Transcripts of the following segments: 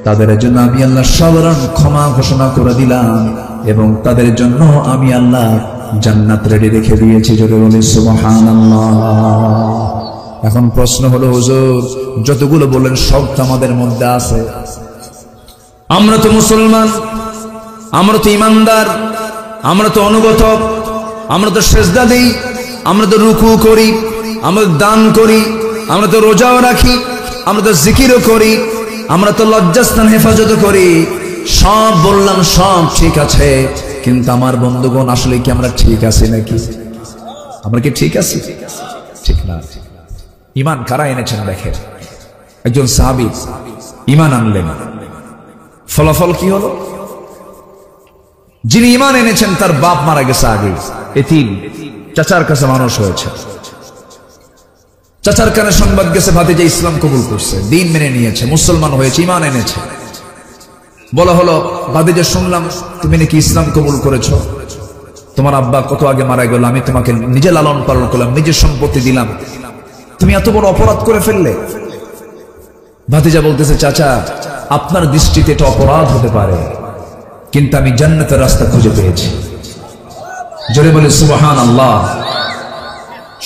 তাদের জন্য আমি আল্লাহ সাধারণ ক্ষমা ঘোষণা করে দিলাম এবং তাদের জন্য আমি আল্লাহ জান্নাত রেডি রেখে দিয়েছি। জোরে বলি সুবহানাল্লাহ। এখন প্রশ্ন হলো, হুজুর যতগুলো বলেন সব তো আমাদের মধ্যে আছে। আমরা তো মুসলমান, আমরা তো ইমানদার, আমরা তো অনুগত, আমরা তো সেজদা দেই, আমরা তো রুকু করি, আমরা দান করি, আমরা তো রোজাও রাখি, আমরা তো জিকিরও করি, আমরা তো লজ্জাস্থান হেফাজত করি। সব বললাম, সব ঠিক আছে, কিন্তু আমার বন্ধুগণ আসলে কি আমরা ঠিক আছি নাকি? আমরা কি ঠিক আছি? ঠিক না। ঈমান কারা এনেছেন দেখেন। একজন সাহাবী ঈমান আনলেন, ফলাফল কি হলো? যিনি ঈমান এনেছেন তার বাপ মারা গেছে আগে, এতিম, চাচার কাছে মানুষ হয়েছে। চাচার কানে সংবাদ গেছে ভাতিজা ইসলাম কবুল করছে, দিন মেনে নিয়েছে, মুসলমান হয়েছে, ঈমান এনেছে। বলা হলো, ভাতিজা শুনলাম তুমি নাকি ইসলাম কবুল করেছো, তোমার আব্বা কত আগে মারা গেল, আমি তোমাকে নিজে লালন পালন করলাম, নিজের সম্পত্তি দিলাম, তুমি এত বড় অপরাধ করে ফেললে। ভাতিজা বলতেছে, চাচা আপনার দৃষ্টিতে এটা অপরাধ হতে পারে, কিন্তু আমি জান্নাতের রাস্তা খুঁজে পেয়েছি। জোরে বলে সুবহানাল্লাহ।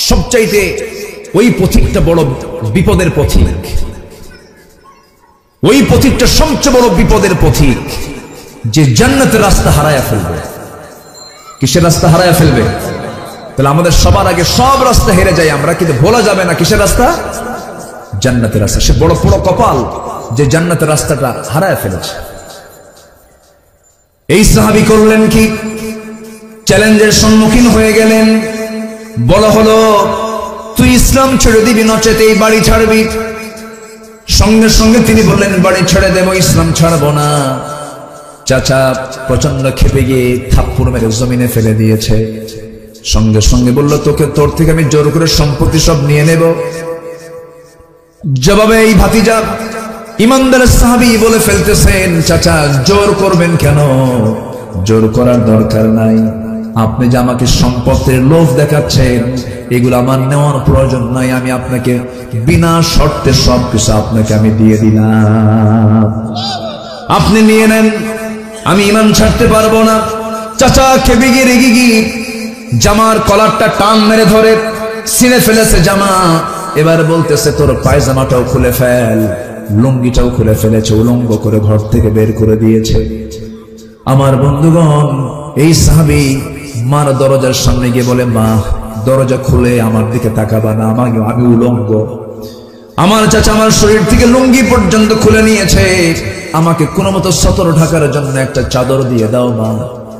সবচাইতে ওই পথিকটা বড় বিপদের পথিক, ওই পথিকটা সবচেয়ে বড় বিপদের পথিক, যে জান্নাতের রাস্তা হারায়া ফেলবে। কিসের রাস্তা হারায়া ফেলবে? তাহলে আমাদের সবার আগে সব রাস্তা হেরে যাই আমরা, কিন্তু ভোলা যাবে না কিসের রাস্তা? জান্নাতের রাস্তা। সে বড় বড় কপাল যে জান্নাতের রাস্তাটা হারায়া ফেলেছে। এই সাহাবী করলেন কি? চ্যালেঞ্জের সম্মুখীন হয়ে গেলেন। বলা হলো, তুই ইসলাম ছেড়ে দিবি, নচেত এই বাড়ি ছাড়বি। সঙ্গে সঙ্গে তিনি বললেন, বাড়ি ছেড়ে দেব, ইসলাম ছাড়বো না। চাচা প্রচন্ড ক্ষেপে গিয়ে থাপ্পড় মেরে জমিনে ফেলে দিয়েছে। সঙ্গে সঙ্গে বলল, তোর থেকে আমি জোর করে সম্পত্তি সব নিয়ে নেব। জবাবে এই ভাতিজা ইমানদার সাহাবী বলে ফেলতেছেন, চাচা জোর করবেন কেন? জোর করার দরকার নাই। আপনি যে আমাকে সম্পত্তির লোভ দেখাচ্ছেন, এগুলো আমার নেওয়ার প্রয়োজন নাই। আমি আপনাকে বিনা শর্তে সবকিছু আপনাকে আমি দিয়ে দিলাম, আপনি নিয়ে নেন, আমি ঈমান ছাড়তে পারবো না। চাচা খেপে গিয়ে রেগে গিয়ে জামার কলারটা টান মেরে ধরে ছিঁড়ে ফেলেছে জামা। এবার বলতেছে, তোর পায়জামাটাও খুলে ফেল, লুঙ্গিটাও খুলে ফেলেছে, উলঙ্গ করে ঘর থেকে বের করে দিয়েছে। আমার বন্ধুগণ, এই সাহাবী মার দরজার সামনে গিয়ে বলে, মা দরজা খুলে আমার দিকে তাকাবা না, আমি উলঙ্গ। আমার চাচা আমার শরীর থেকে লুঙ্গি পর্যন্ত খুলে নিয়েছে, আমাকে কোনো মতো সতর ঢাকার জন্য একটা চাদর দিয়ে দাও মা।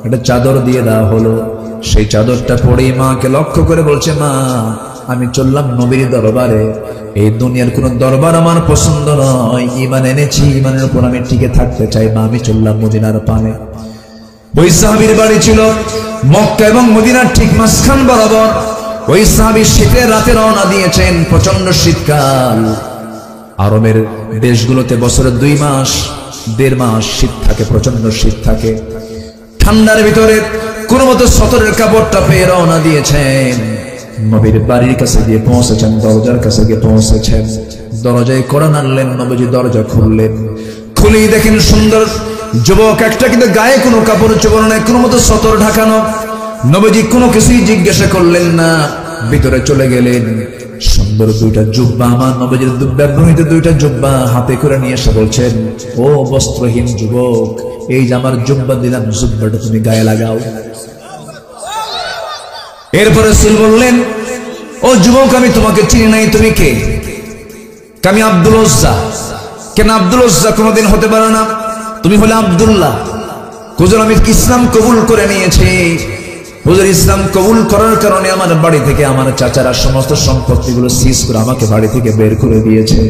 একটা চাদর দিয়ে দেওয়া হলো। সেই চাদরটা পরে মাকে লক্ষ্য করে বলছে, মা আমি চললাম নবীর দরবারে, এই দুনিয়ার কোন দরবার আমার পছন্দ নয়, ঈমান এনেছি, ঈমানের উপর আমি টিকে থাকতে চাই, মা আমি চললাম মদিনার পানে। ওই সাহাবীর বাড়ি ছিল মক্কা এবং মদিনার ঠিক মাঝখান বরাবর। ওই সাহাবী শীতের রাতে রওনা দিয়েছেন, প্রচন্ড শীতকাল। আরবের দেশগুলোতে বছরে 2 মাস 1.5 মাস শীত থাকে, প্রচন্ড শীত থাকে। ঠান্ডার ভিতরে কোনো মতো সতরের কাপড়টা পেয়ে রওনা দিয়েছেন। নবীর বাড়ির কাছে গিয়ে পৌঁছেছেন, দরজার কাছে গিয়ে পৌঁছেছেন। দরজায় কড়া নাড়লেন, নবীজি দরজা খুললেন। খুলেই দেখেন সুন্দর যুবক একটা, কিন্তু গায়ে কোনো কাপড় চোপড় নেই, কোনো মতো সতর ঢাকানো। নবীজি কোনো কিছুই জিজ্ঞাসা করলেন না, ভিতরে চলে গেলেন। সুন্দর 2টা জুব্বা, আমার নবীজির ব্যবহৃত 2টা জুব্বা হাতে করে নিয়ে এসে বলছেন, ও বস্ত্রহীন যুবক, এই যে আমার জুব্বা দিলাম, জুব্বাটা তুমি গায়ে লাগাও। এরপরে রাসূল বললেন, ও যুবক আমি তোমাকে চিনি নাই, তুমি কে? আমি আব্দুল উজ্জা। কেন আব্দুল উজ্জা? কোনোদিন হতে পারে না, তুমি হলে আব্দুল্লাহ। হুজুর আমি ইসলাম কবুল করে নিয়েছি। হুজুর ইসলাম কবুল করার কারণে আমার বাড়ি থেকে আমার চাচারা সমস্ত সম্পত্তিগুলো সিজ করে আমাকে বাড়ি থেকে বের করে দিয়েছে।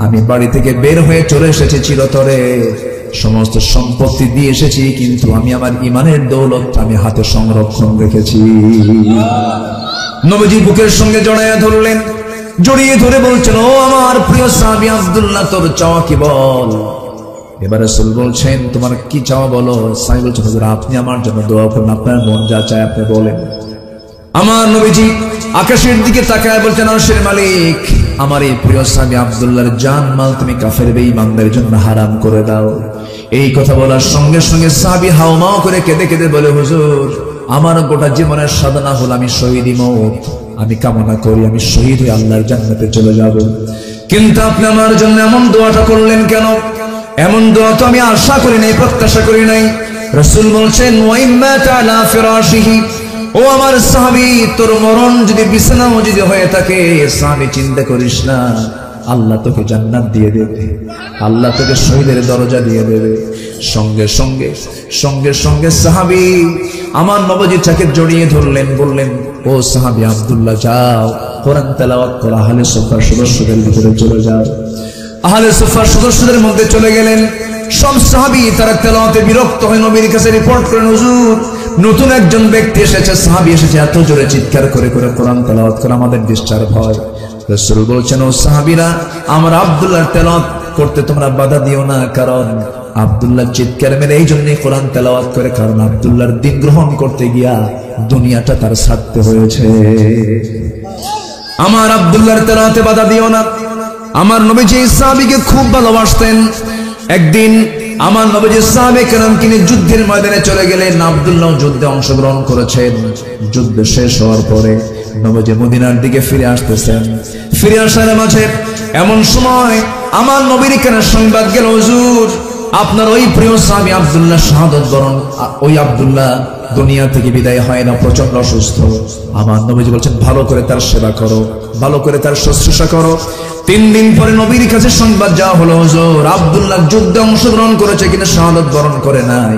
আমি বাড়ি থেকে বের হয়ে চলে এসেছি চিরতরে, সমস্ত সম্পত্তি দিয়ে এসেছি, কিন্তু আমি আমার ঈমানের দৌলত আমি হাতে সংরক্ষণ রেখেছি। নবীজি বুকের সঙ্গে জড়াইয়া ধরলেন, জড়িয়ে ধরে বলছেন, ও আমার প্রিয় সাহাবী আব্দুল্লাহ, তোর চাওয়া কি বল? এবার রাসূল বলছেন, তোমার কি চাওয়া বলো? সাহাবী বলছেন, হুজুর আপনি আমার জন্য দোয়া করুন, আপনার মন যা চায় আপনি বলেন। আমার নবীজি আকাশের দিকে তাকায় বলছেন, আরশের মালিক আমার এই প্রিয় সাহাবী আব্দুল্লাহর জান মাল তুমি কাফের বেঈমানদের জন্য হারাম করে দাও। এই কথা বলার সঙ্গে সঙ্গে সাহাবী হাওমাও করে কেঁদে কেঁদে বলে, হুজুর আমার গোটা জীবনের সাধনা হল আমি শহীদি মওত, আমি কামনা করি আমি শহীদ হয়ে আল্লাহর জান্নাতে চলে যাব। কিন্তু আপনি আমার জন্য এমন দোয়াটা করলেন কেন? এমন দোয়া তো আমি আশা করি নাই, প্রত্যাশা করি নাই। রাসূল বলছেন, ওয়াইম্মা তাআলা ফিরাশিহি, ও আমার সাহাবী তোর মরণ যদি বিছানাও যদি হয়ে থাকে, সাহাবী চিন্তা করিস না, আল্লাহ তোকে জান্নাত দিয়ে দেবে, আল্লাহ তোকে শহীদের দরজা দিয়ে দেবে। সঙ্গে সঙ্গে সঙ্গে সঙ্গে সাহাবী আমার নবীজিকে জড়িয়ে ধরলেন, বললেন, ও সাহাবী আব্দুল্লাহ যাও কোরআন তেলাওয়াত করো, আহলে সুফার সদস্যদের ভিতরে চলে যাও। আহলে সুফার সদস্যদের মধ্যে চলে গেলেন। সব সাহাবী তারা তেলাওয়াতে বিরক্ত হয়ে নবীর কাছে রিপোর্ট করেন, হুজুর নতুন একজন ব্যক্তি এসেছে, সাহাবী এসেছে, এত জোরে চিৎকার করে করে কোরআন তেলাওয়াত করে আমাদের ডিস্টার্ব হয়। রাসূল বলছেন, ও সাহাবীরা আমার আব্দুল্লাহর তেলাওয়াত করতে তোমরা বাধা দিও না, কারণ আব্দুল্লাহ চিৎকার মেরে এই জন্যই কোরআন তেলাওয়াত করে, কারণ আব্দুল্লাহর দিন গ্রহণ করতে গিয়া দুনিয়াটা তার ছাড়তে হয়েছে। আমার আব্দুল্লাহর তেলাওয়াতে বাধা দিও না। আমার নবীজি এই সাহাবীকে খুব ভালোবাসতেন। একদিন আমার নবীজি সাহাবে কেরাম কিনে যুদ্ধের ময়দানে চলে গেলেন। আব্দুল্লাহ যুদ্ধে অংশগ্রহণ করেছেন। যুদ্ধ শেষ হওয়ার পরে নবীজি মদিনার দিকে ফিরে আসতেছেন। ফিরে আসার মাঝে এমন সময় আমার নবীর কানে সংবাদ গেল, হুজুর আপনার ওই প্রিয় সাহাবী আব্দুল্লাহ শাহাদাত বরণ, ওই আব্দুল্লাহ দুনিয়া থেকে বিদায় হয় না, প্রচন্ড অসুস্থ। আমার নবীজি বলছেন, ভালো করে তার সেবা করো, ভালো করে তার শুশ্রূষা করো। 3 দিন পরে নবীর কাছে সংবাদ যাওয়া হলো, হুজুর আব্দুল্লাহ যুদ্ধে অংশগ্রহণ করেছে কিন্তু শাহাদাত বরণ করে নাই,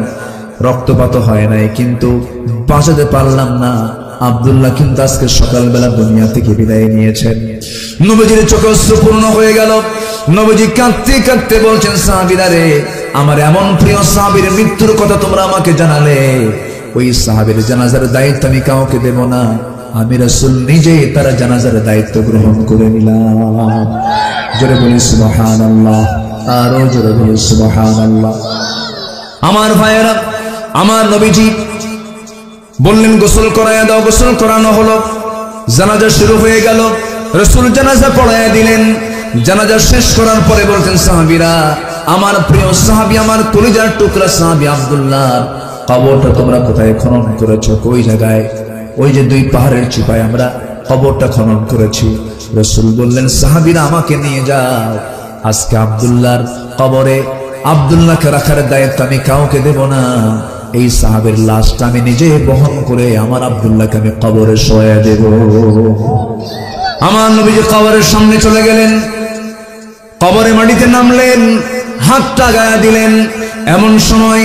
রক্তপাত হয় নাই, কিন্তু বাঁচাতে পারলাম না। আব্দুল্লাহ কিন্তু আজকে সকালবেলা দুনিয়া থেকে বিদায় নিয়েছেন। নবীজির চোখে অশ্রু পূর্ণ হয়ে গেল। নবীজি কাঁদতে কাঁদতে বলছেন, সাহাবীরা রে, আমার এমন প্রিয় সাহাবীর মৃত্যুর কথা তোমরা আমাকে জানালে, ওই সাহাবীর জানাজার দায়িত্ব আমি কাউকে দেব না, আমি রাসূল নিজেই তার জানাজার দায়িত্ব গ্রহণ করে নিলাম। জোরে বলি সুবহানাল্লাহ, আরো জোরে বলি সুবহানাল্লাহ। আমার ভাইয়েরা, আমার নবীজি বললেন গোসল করায়া দাও, গোসল করানো হলো। জানাজা শুরু হয়ে গেল। রাসূল জানাজা পড়ায়া দিলেন। জানাজা শেষ করার পরে বলতেন, সাহাবীরা আমার প্রিয় সাহাবী, আমার কলিজার টুকরা সাহাবী আব্দুল্লাহ কবরটা তোমরা কোথায় খনন করেছো, কই জায়গায়? ওই যে 2 পাহাড়ের চিপায় আমরা কবরটা খনন করেছি। রাসূল বললেন, সাহাবীরা আমাকে নিয়ে যাও, আজকে আব্দুল্লাহর কবরে আব্দুল্লাহকে রাখার দায়িত্ব আমি কাউকে দেব না, এই সাহাবের লাশটা আমি নিজে বহন করে আমার আব্দুল্লাহকে আমি কবরে শোয়া দেব। আমার নবীজি কবরের সামনে চলে গেলেন, কবরে মাটিতে নামলেন, হাতটা গায়ে দিলেন। এমন সময়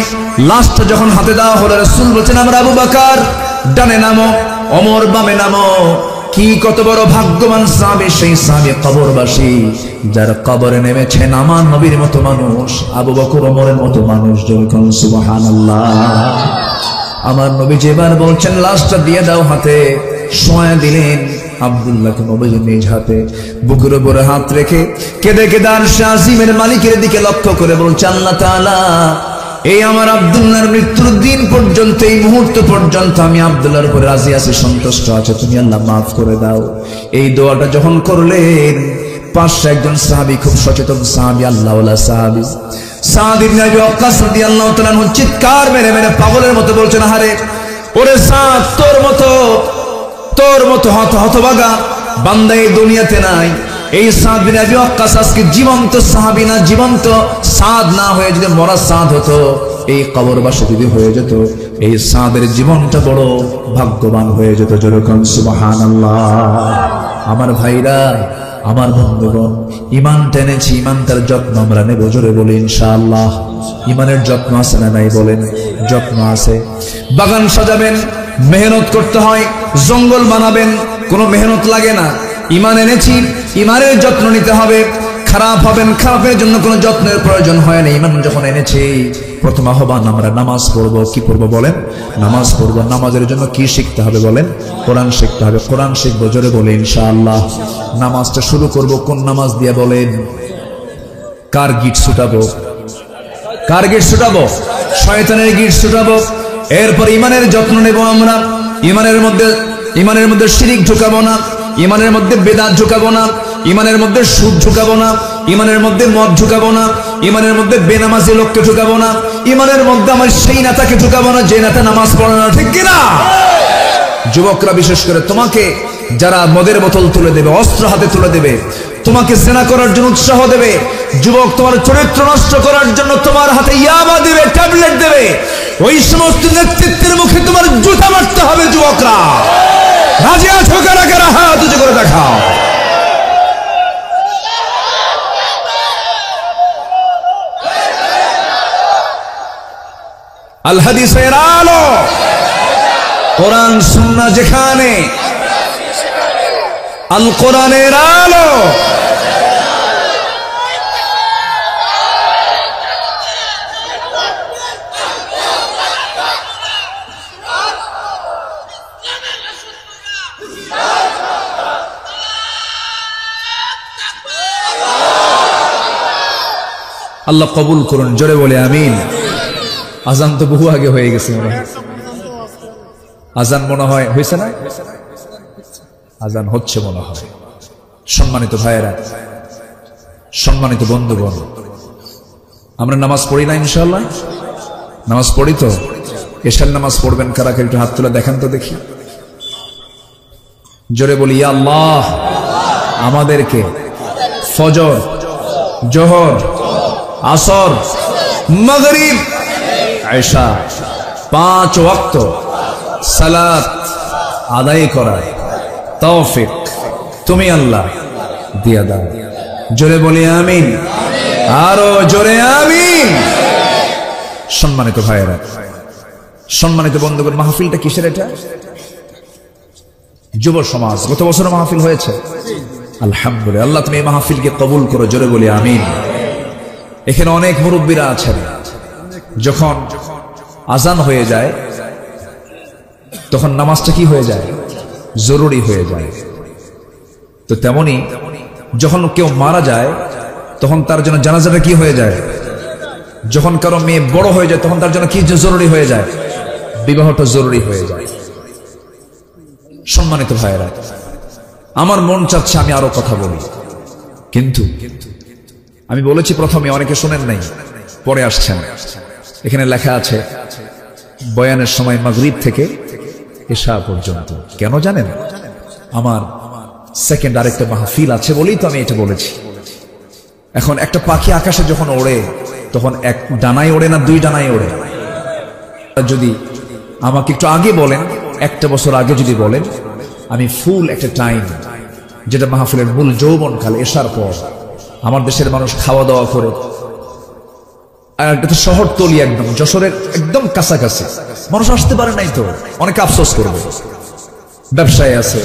লাশটা যখন হাতে দেওয়া হলো, রাসূল বলছেন, আমরা আবু বকর ডানে নামো, ওমর বামে নামো। কি কত বড় ভাগ্যবান সাহাবী সেই সাহাবী কবরবাসী, যার কবরে নেমেছেন আমার নবীর মতো মানুষ, আবু বকর ওমরের মতো মানুষ। যখন সুবহানাল্লাহ। আমার নবীজি এবার বলছেন, লাশটা দিয়ে দাও হাতে। শোয়া দিলেন আব্দুল্লাহকে নবীজি নিজ হাতে, বুকের উপরে হাত রেখে কেঁদে কেঁদে আরশে আজিমের মালিকের দিকে লক্ষ্য করে বলছে, আল্লাহ তাআলা এই আমার আব্দুল্লাহর মৃত্যুর দিন পর্যন্ত, এই মুহূর্ত পর্যন্ত আমি আব্দুল্লাহর উপরে রাজি আছি, সন্তুষ্ট আছে, তুমি আল্লাহ মাফ করে দাও। এই দোয়াটা যখন করলেন, পাশে একজন সাহাবী, খুব সচেতন সাহাবী, আল্লাহওয়ালা সাহাবী সাদ ইবনে আবি ওয়াক্কাস রাদিয়াল্লাহু তাআলা চিৎকার মেরে মেরে পাগলের মতো বলছেন, আরে ওরে সাদ, তোর মতো হতভাগা বান্দা এই দুনিয়াতে নাই। এই সাদ বিন আবি ওয়াক্কাস আজকে জীবন্ত সাহাবী না, জীবন্ত সাদ না হয়ে যদি মরা সাদ হতো, এই কবরবাসী যদি হয়ে যেত, এই সাদের জীবনটা বড় ভাগ্যবান হয়ে যেত। যেরকম সুবহানাল্লাহ। আমার ভাইরা, আমার বন্ধুগণ, ইমান টেনেছি, ইমানটার যত্ন আমরা নেব। জোরে বলি ইনশাআল্লাহ। ইমানের যত্ন আছে না নাই বলেন? যত্ন আছে। বাগান সাজাবেন, মেহনত করতে হয়। জঙ্গল বানাবেন, কোনো মেহনত লাগে না। ইমান এনেছি, ইমানের যত্ন নিতে হবে। খারাপ হবেন, খারাপের জন্য কোনো যত্নের প্রয়োজন হয় না। ইমান যখন এনেছি, প্রথম আহ্বান আমরা নামাজ পড়বো। কি পড়বো বলেন? নামাজ পড়বো। নামাজের জন্য কি শিখতে হবে বলেন? কোরআন শিখতে হবে। কোরআন শিখবো। জোরে বলে ইনশাআল্লাহ। নামাজটা শুরু করব কোন নামাজ দিয়ে বলেন? কার গিট ছুটাবো? কার গিট ছুটাবো? শয়তানের গিট ছুটাবো। এরপর ইমানের যত্ন নেব আমরা। ইমানের মধ্যে শিরিক ঢুকাবো না, ইমানের মধ্যে বেদাত ঢুকাবো না, ইমানের মধ্যে সুদ ঢুকাবো না, ইমানের মধ্যে মদ ঢুকাবো না, ইমানের মধ্যে বেনামাজি লোককে ঢুকাবো না, ইমানের মধ্যে আমার সেই নেতাকে ঢুকাবো না যে নেতা নামাজ পড়ে না, ঠিক কিনা? যুবকরা বিশেষ করে তোমাকে যারা মদের বোতল তুলে দেবে, অস্ত্র হাতে তুলে দেবে, তোমাকে জেনা করার জন্য উৎসাহ দেবে, যুবক তোমার চরিত্র নষ্ট করার জন্য তোমার হাতে ইয়াবা দেবে, ট্যাবলেট দেবে, ওই সমস্ত নেতৃত্বের মুখে তোমার জুতা মারতে হবে। যুবকরা রাজি আছো কারা কারা? হাত উঁচু করে দেখাও। আল হাদিসের আলো, কোরআন সুন্নাহ যেখানে, আল কোরআনের আলো। আল্লাহ কবুল করুন, জোরে বলে আমিন। আজান তো বহু আগে হয়ে গেছে মনে হয়, আজান মনে হয় হয়েছে না? আজান হচ্ছে মনে হয়। সম্মানিত ভাইয়েরা, সম্মানিত বন্ধুগণ, আমরা নামাজ পড়ি না ইনশাআল্লাহ? নামাজ পড়ি তো? এশার নামাজ পড়বেন কারা? একটু হাত তুলে দেখান তো দেখি। জোরে বলি ইয়া আল্লাহ, আমাদেরকে ফজর, জোহর, আসর, মাগরিব, এশা 5 ওয়াক্ত সালাত আদায় করার তৌফিক তুমি আল্লাহ দিয়া দাও। জোরে বলি আমিন, আরো জোরে আমিন। সম্মানিত ভাইয়েরা, সম্মানিত বন্ধুগণ, মাহফিলটা কিসের? এটা যুব সমাজ। গত বছর মাহফিল হয়েছে, আলহামদুলিল্লাহ। আল্লাহ তুমি এই মাহফিলকে কবুল করো, জোরে বলি আমিন। এখানে অনেক মুরব্বীরা আছেন, যখন আজান হয়ে যায় তখন নামাজটা কি হয়ে যায়? জরুরি হয়ে যায়। তো তেমনি যখন কেউ মারা যায় তখন তার জন্য জানাজাটা কি হয়ে যায়? যখন কারো মেয়ে বড় হয়ে যায় তখন তার জন্য কি জরুরি হয়ে যায়? বিবাহটা জরুরি হয়ে যায়। সম্মানিত ভাইয়েরা, আমার মন চাচ্ছে আমি আরো কথা বলি, কিন্তু আমি বলেছি প্রথমে, অনেকে শোনেন নাই, পরে আসছেন। এখানে লেখা আছে বয়ানের সময় মাগরিব থেকে এশা পর্যন্ত। কেন জানেন? আমার সেকেন্ড আরেকটা মাহফিল আছে বলেই তো আমি এটা বলেছি। এখন একটা পাখি আকাশে যখন ওড়ে তখন এক ডানায় ওড়ে না 2 ডানায় ওড়ে? যদি আমাকে একটু আগে বলেন, 1 বছর আগে যদি বলেন, আমি ফুল একটা টাইম, যেটা মাহফিলের মূল যৌবনকাল, এশার পর আমার দেশের মানুষ খাওয়া দাওয়া করে, আর একটা তো শহরতলি, একদম যশোরের একদম কাছাকাছি, মানুষ আসতে পারে নাই, তো অনেকে আফসোস করবে। ব্যবসায় আছে,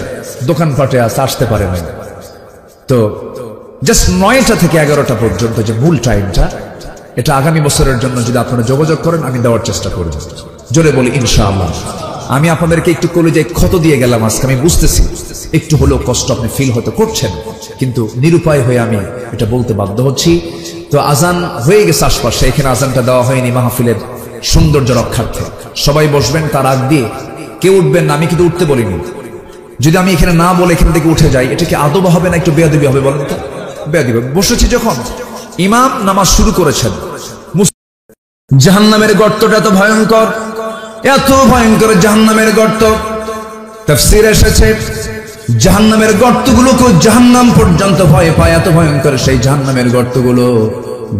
দোকানপাটে আছে, আসতে পারে নাই। তো জাস্ট 9টা থেকে 11টা পর্যন্ত যে মূল টাইমটা, এটা আগামী বছরের জন্য যদি আপনারা যোগাযোগ করেন আমি দেওয়ার চেষ্টা করব। জোরে বলি ইনশাআল্লাহ। আমি আপনাদেরকে একটু কলেজে ক্ষত দিয়ে গেলাম আজকে, আমি বুঝতেছি একটু হলেও কষ্ট আপনি ফিল হয়তো করছেন, কিন্তু নিরুপায় হয়ে আমি এটা বলতে বাধ্য হচ্ছি। তো আজান হয়ে গেছে আশপাশে, এখানে আজানটা দেওয়া হয়নি মাহফিলের সৌন্দর্য রক্ষার্থে। সবাই বসবেন, তার আগ দিয়ে কেউ উঠবেন না, আমি কিন্তু উঠতে বলিনি। যদি আমি এখানে না বলে এখান থেকে উঠে যাই, এটা কি আদব হবে না একটু বেয়াদবি হবে বলেন তো? বেয়াদবি। বসেছি যখন, ইমাম নামাজ শুরু করেছেন, জাহান্নামের গর্তটা এত ভয়ঙ্কর, এত ভয়ঙ্কর জাহান্নামের গর্ত। তাফসীরে এসেছে জাহান্নামের গর্তগুলোকে জাহান্নাম পর্যন্ত ভয় পায়, এত ভয়ঙ্কর সেই জাহান্নামের গর্তগুলো।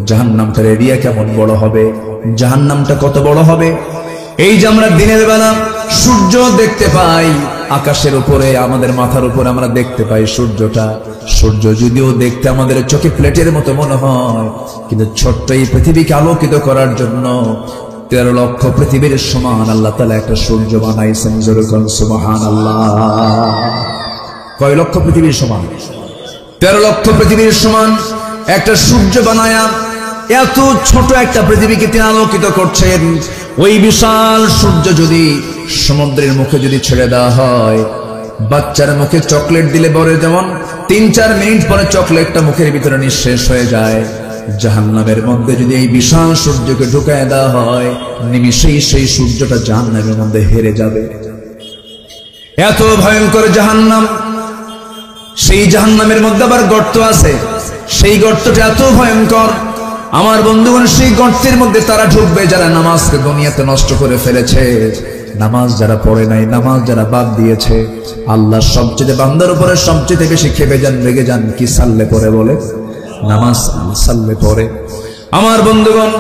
জাহান্নামটার এরিয়া কেমন বড় হবে, জাহান্নামটা কত বড় হবে। এই যে আমরা দিনের বেলা সূর্য দেখতে পাই আকাশের উপরে, আমাদের মাথার উপরে আমরা দেখতে পাই সূর্যটা। সূর্য যদিও দেখতে আমাদের চোখে প্লেটের মতো মনে হয়, কিন্তু ছোট্ট এই পৃথিবীকে আলোকিত করার জন্য 13 লক্ষ পৃথিবীর সমান আল্লাহ তাআলা একটা সূর্য বানাইছেন। জোরে কোন সুবহানাল্লাহ। কয় লক্ষ পৃথিবীর সমান? 13 লক্ষ পৃথিবীর সমান একটা সূর্য বানায়া এত ছোট একটা পৃথিবীকে তিনি আলোকিত করছেন। ওই বিশাল সূর্য যদি সমুদ্রের মুখে যদি ছেড়ে দেওয়া হয়, বাচ্চার মুখে চকলেট দিলে বলে যেমন 3-4 মিনিট পরে চকলেটটা মুখের ভিতরে নিঃশেষ হয়ে যায়, জাহান্নামের মধ্যে যদি এই বিশাল সূর্যকে ঢুকায় দেওয়া হয়, নিমিষেই সেই সূর্যটা জাহান্নামের মধ্যে হেরে যাবে। এত ভয়ঙ্কর জাহান্নাম। সেই জাহান্নামের মধ্যে আবার গর্ত আছে, সেই গর্তটা এত ভয়ঙ্কর আমার বন্ধুগণ, সেই গর্তের মধ্যে তারা ঢুকবে যারা নামাজকে দুনিয়াতে নষ্ট করে ফেলেছে, নামাজ যারা পড়ে নাই, নামাজ যারা বাদ দিয়েছে। আল্লাহ সবচেয়ে বান্দার উপরে সবচেয়ে বেশি খেপে যান, রেগে যান কি? সাল্লে পড়ে বলে, নামাজ সাল্লে পড়ে। আমার বন্ধুগণ,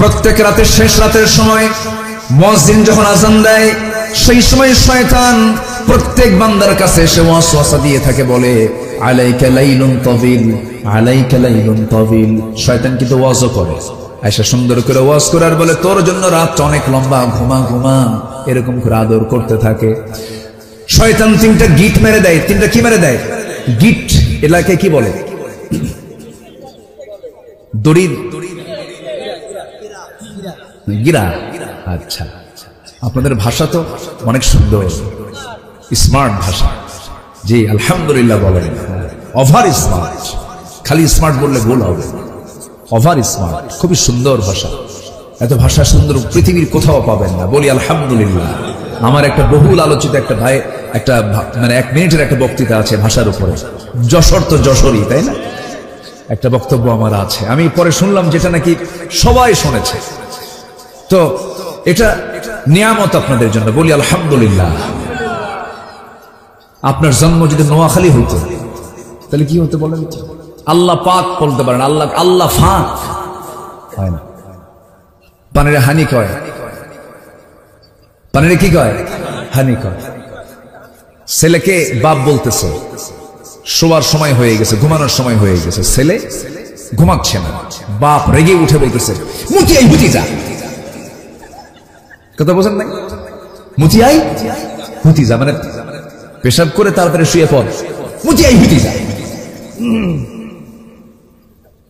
প্রত্যেক রাতের শেষ রাতের সময় মুয়াজ্জিন যখন আযান দেয়, সেই সময় শয়তান প্রত্যেক বান্দার কাছে এসে ওয়াসওয়াসা দিয়ে থাকে, বলে আলাইকা লাইলুন তাবিল, আলাইকা লাইলুন তাবিল। শয়তান কিন্তু ওয়াজও করে, আয়েশা সুন্দর করে ওয়াজ করে আর বলে তোর জন্য রাত অনেক লম্বা, ঘুমা ঘুমা, এরকম করে আদর করতে থাকে। শয়তান তিনটা গিট মেরে দেয়। তিনটা কি মেরে দেয়? গিট। এলাকায় কি বলে? দড়ি, গিরা। আচ্ছা, আপনাদের ভাষা তো অনেক সুন্দর, স্মার্ট ভাষা। জি আলহামদুলিল্লাহ বলেন। ওভার স্মার্ট, খালি স্মার্ট বললে ভুল হবে, ওভার স্মার্ট। খুবই সুন্দর ভাষা, এত ভাষা সুন্দর পৃথিবীর কোথাও পাবেন না, বলি আলহামদুলিল্লাহ। আমার একটা বহুল আলোচিত একটা ভাই, একটা মানে 1 মিনিটের একটা বক্তৃতা আছে ভাষার উপরে, যশোর তো যশোরই, তাই না? একটা বক্তব্য আমার আছে, আমি পরে শুনলাম যেটা নাকি সবাই শুনেছে। তো এটা নিয়ামত আপনাদের জন্য, বলি আলহামদুলিল্লাহ। আপনার জন্ম যদি নোয়াখালী হইতো তাহলে কি হতে বলেন? আল্লাহ পাক বলতে পারেন, আল্লাহ আল্লাহ ফাক হয় না। পানিরে হানি কয়, পানিরে কি কয়? হানি কয়। ছেলেকে বাপ বলতেছে, শোয়ার সময় হয়ে গেছে, ঘুমানোর সময় হয়ে গেছে, ছেলে ঘুমাচ্ছে না, বাপ রেগে উঠে বলতেছে মুতিয়াই হুতি যা। কথা বোঝেন নাই? মুতিয়াই হুতি যা মানে পেশাব করে তাড়াতাড়ি শুয়ে পড়, মুতিয়াই হুতি যা।